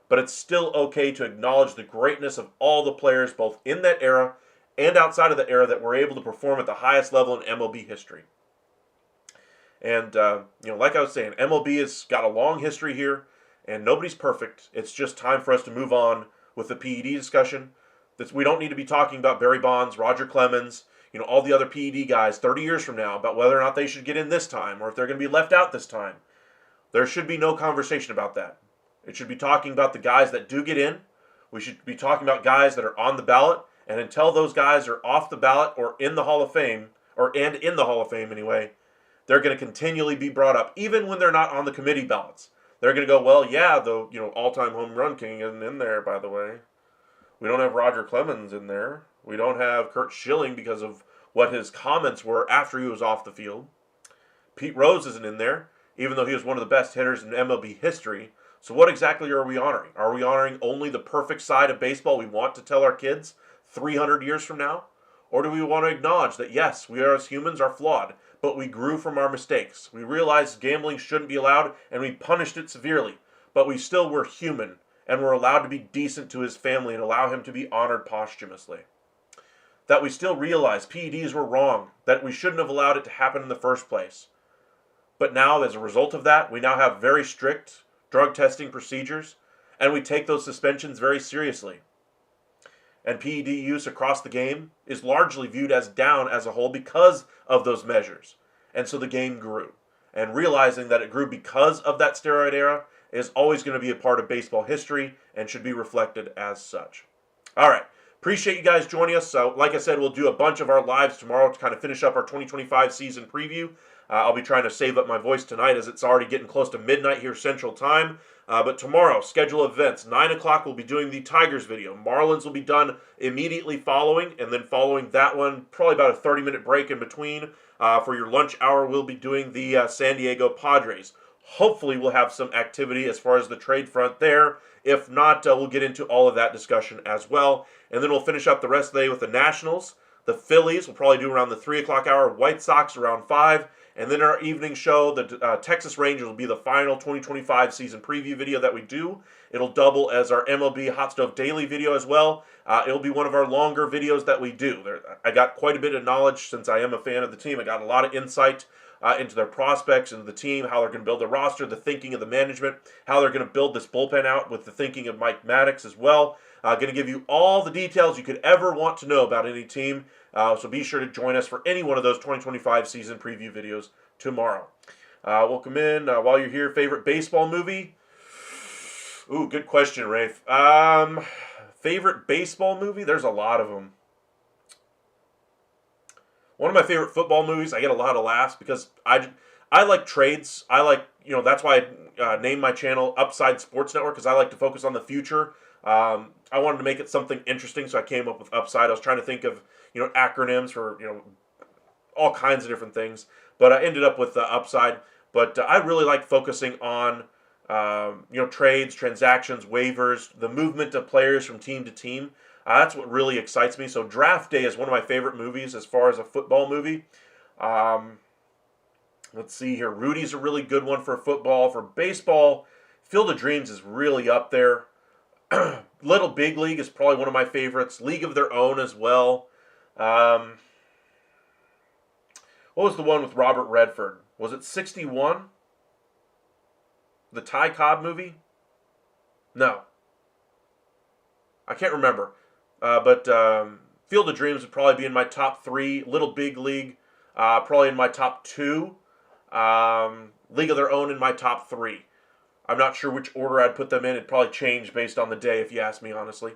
Speaker 1: But it's still okay to acknowledge the greatness of all the players, both in that era and outside of the era, that were able to perform at the highest level in MLB history. And, like I was saying, MLB has got a long history here, and nobody's perfect. It's just time for us to move on with the PED discussion. We don't need to be talking about Barry Bonds, Roger Clemens, all the other PED guys 30 years from now about whether or not they should get in this time or if they're going to be left out this time. There should be no conversation about that. It should be talking about the guys that do get in. We should be talking about guys that are on the ballot, and until those guys are off the ballot or in the Hall of Fame, and in the Hall of Fame anyway, they're going to continually be brought up, even when they're not on the committee ballots. They're going to go, well, yeah, the all-time home run king isn't in there, by the way. We don't have Roger Clemens in there. We don't have Curt Schilling because of what his comments were after he was off the field. Pete Rose isn't in there, even though he was one of the best hitters in MLB history. So what exactly are we honoring? Are we honoring only the perfect side of baseball we want to tell our kids 300 years from now? Or do we want to acknowledge that, yes, we as humans are flawed, but we grew from our mistakes. We realized gambling shouldn't be allowed, and we punished it severely. But we still were human, and were allowed to be decent to his family and allow him to be honored posthumously. That we still realize PEDs were wrong, that we shouldn't have allowed it to happen in the first place. But now, as a result of that, we now have very strict drug testing procedures, and we take those suspensions very seriously. And PED use across the game is largely viewed as down as a whole because of those measures. And so the game grew. And realizing that it grew because of that steroid era is always going to be a part of baseball history and should be reflected as such. All right. Appreciate you guys joining us. So, like I said, we'll do a bunch of our lives tomorrow to kind of finish up our 2025 season preview. I'll be trying to save up my voice tonight as it's already getting close to midnight here Central Time. But tomorrow, schedule events. 9 o'clock, we'll be doing the Tigers video. Marlins will be done immediately following, and then following that one, probably about a 30-minute break in between. For your lunch hour, we'll be doing the San Diego Padres. Hopefully, we'll have some activity as far as the trade front there. If not, we'll get into all of that discussion as well. And then we'll finish up the rest of the day with the Nationals. The Phillies, we'll probably do around the 3 o'clock hour. White Sox around 5. And then our evening show, the Texas Rangers, will be the final 2025 season preview video that we do. It'll double as our MLB Hot Stove Daily video as well. It'll be one of our longer videos that we do. I got quite a bit of knowledge since I am a fan of the team. I got a lot of insight into their prospects, into the team, how they're going to build their roster, the thinking of the management, how they're going to build this bullpen out with the thinking of Mike Maddox as well. Going to give you all the details you could ever want to know about any team. So be sure to join us for any one of those 2025 season preview videos tomorrow. Welcome in. While you're here, favorite baseball movie? Ooh, good question, Rafe. Favorite baseball movie? There's a lot of them. One of my favorite football movies, I get a lot of laughs because I like trades. I like, that's why I named my channel Upside Sports Network, because I like to focus on the future. I wanted to make it something interesting, so I came up with Upside. I was trying to think of, acronyms for, all kinds of different things, but I ended up with Upside. But I really like focusing on, trades, transactions, waivers, the movement of players from team to team. That's what really excites me. So Draft Day is one of my favorite movies as far as a football movie. Let's see here. Rudy's a really good one for football. For baseball, Field of Dreams is really up there. Little Big League is probably one of my favorites. League of Their Own as well. What was the one with Robert Redford? Was it 61? The Ty Cobb movie? No. I can't remember. But Field of Dreams would probably be in my top 3. Little Big League, probably in my top 2. League of Their Own in my top 3. I'm not sure which order I'd put them in. It'd probably change based on the day, if you ask me honestly.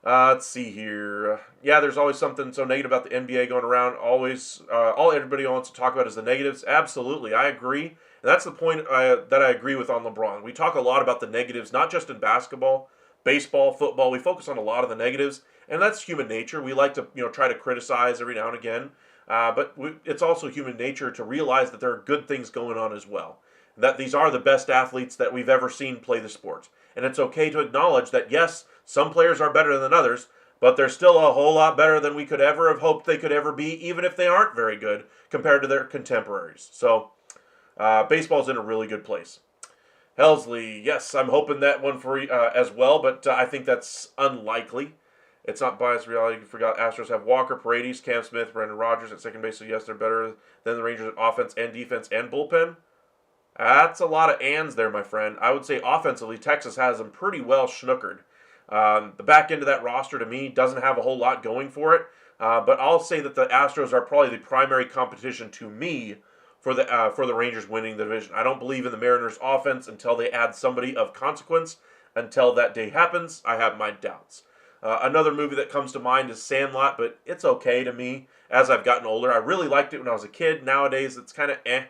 Speaker 1: Let's see here. Yeah, there's always something so negative about the NBA going around. Always, all everybody wants to talk about is the negatives. Absolutely, I agree. And that's the point that I agree with on LeBron. We talk a lot about the negatives, not just in basketball, baseball, football. We focus on a lot of the negatives, and that's human nature. We like to, try to criticize every now and again. But it's also human nature to realize that there are good things going on as well. That these are the best athletes that we've ever seen play the sport. And it's okay to acknowledge that, yes, some players are better than others, but they're still a whole lot better than we could ever have hoped they could ever be, even if they aren't very good compared to their contemporaries. So, baseball's in a really good place. Helsley, yes, I'm hoping that one for as well, but I think that's unlikely. It's not biased reality. You forgot Astros have Walker, Paredes, Cam Smith, Brendan Rodgers at second base, so yes, they're better than the Rangers at offense and defense and bullpen. That's a lot of ands there, my friend. I would say offensively, Texas has them pretty well snookered. The back end of that roster, to me, doesn't have a whole lot going for it. But I'll say that the Astros are probably the primary competition to me for the Rangers winning the division. I don't believe in the Mariners' offense until they add somebody of consequence. Until that day happens, I have my doubts. Another movie that comes to mind is Sandlot, but it's okay to me as I've gotten older. I really liked it when I was a kid. Nowadays, it's kind of eh.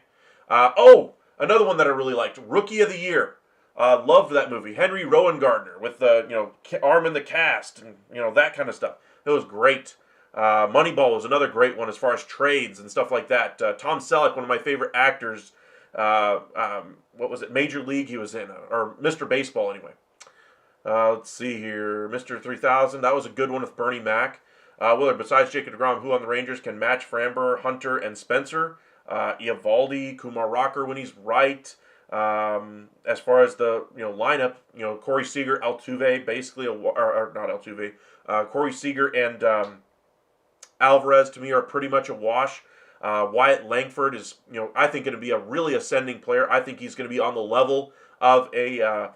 Speaker 1: Another one that I really liked, Rookie of the Year. Loved that movie. Henry Rowan Gardner with the arm in the cast and that kind of stuff. It was great. Moneyball was another great one as far as trades and stuff like that. Tom Selleck, one of my favorite actors. What was it? Major League he was in, or Mr. Baseball anyway. Let's see here. Mr. 3000, that was a good one with Bernie Mac. Willard, besides Jacob deGrom, who on the Rangers can match Framber, Hunter, and Spencer? Eovaldi, Kumar Rocker when he's right. As far as the lineup, Corey Seager, Altuve, basically or not Altuve, Corey Seager and Alvarez to me are pretty much a wash. Wyatt Langford is I think going to be a really ascending player. I think he's going to be on the level of a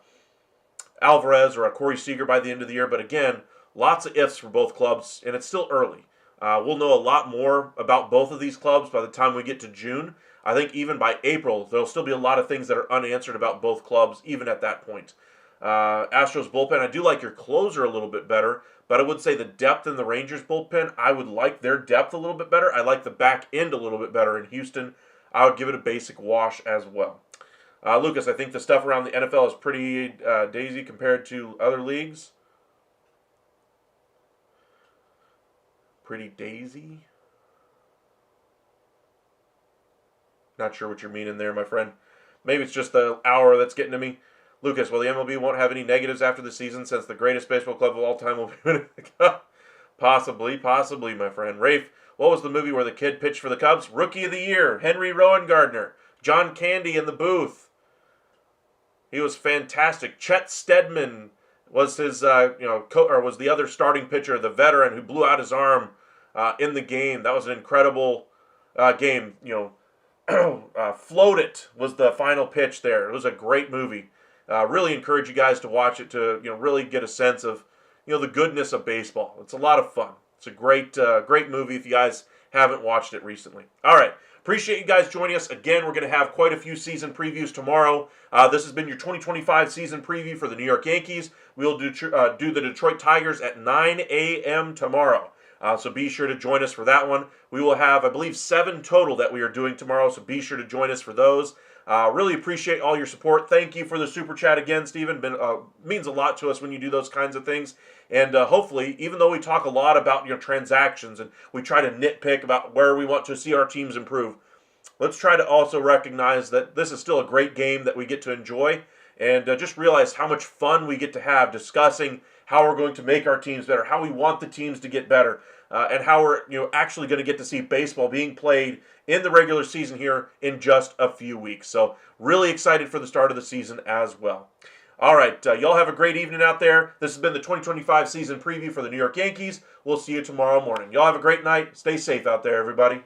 Speaker 1: Alvarez or a Corey Seager by the end of the year. But again, lots of ifs for both clubs, and it's still early. We'll know a lot more about both of these clubs by the time we get to June. I think even by April, there'll still be a lot of things that are unanswered about both clubs, even at that point. Astros bullpen, I do like your closer a little bit better, but I would say the depth in the Rangers bullpen, I would like their depth a little bit better. I like the back end a little bit better in Houston. I would give it a basic wash as well. Lucas, I think the stuff around the NFL is pretty daisy compared to other leagues. Pretty daisy? Not sure what you're meaning there, my friend. Maybe it's just the hour that's getting to me. Lucas, well, the MLB won't have any negatives after the season since the greatest baseball club of all time will be winning the Cup. Possibly, my friend. Rafe, what was the movie where the kid pitched for the Cubs? Rookie of the Year, Henry Rowan Gardner. John Candy in the booth. He was fantastic. Chet Steadman was his, was the other starting pitcher, the veteran who blew out his arm in the game. That was an incredible game. Float It was the final pitch there. It was a great movie. Really encourage you guys to watch it to really get a sense of the goodness of baseball. It's a lot of fun. It's a great movie if you guys haven't watched it recently. All right. Appreciate you guys joining us. Again, we're going to have quite a few season previews tomorrow. This has been your 2025 season preview for the New York Yankees. We'll do the Detroit Tigers at 9 a.m. tomorrow. So be sure to join us for that one. We will have, I believe, 7 total that we are doing tomorrow, so be sure to join us for those. Really appreciate all your support. Thank you for the super chat again, Stephen. Means a lot to us when you do those kinds of things. And hopefully, even though we talk a lot about transactions and we try to nitpick about where we want to see our teams improve, let's try to also recognize that this is still a great game that we get to enjoy, and just realize how much fun we get to have discussing how we're going to make our teams better, how we want the teams to get better, and how we're actually going to get to see baseball being played in the regular season here in just a few weeks. So really excited for the start of the season as well. All right, y'all have a great evening out there. This has been the 2025 season preview for the New York Yankees. We'll see you tomorrow morning. Y'all have a great night. Stay safe out there, everybody.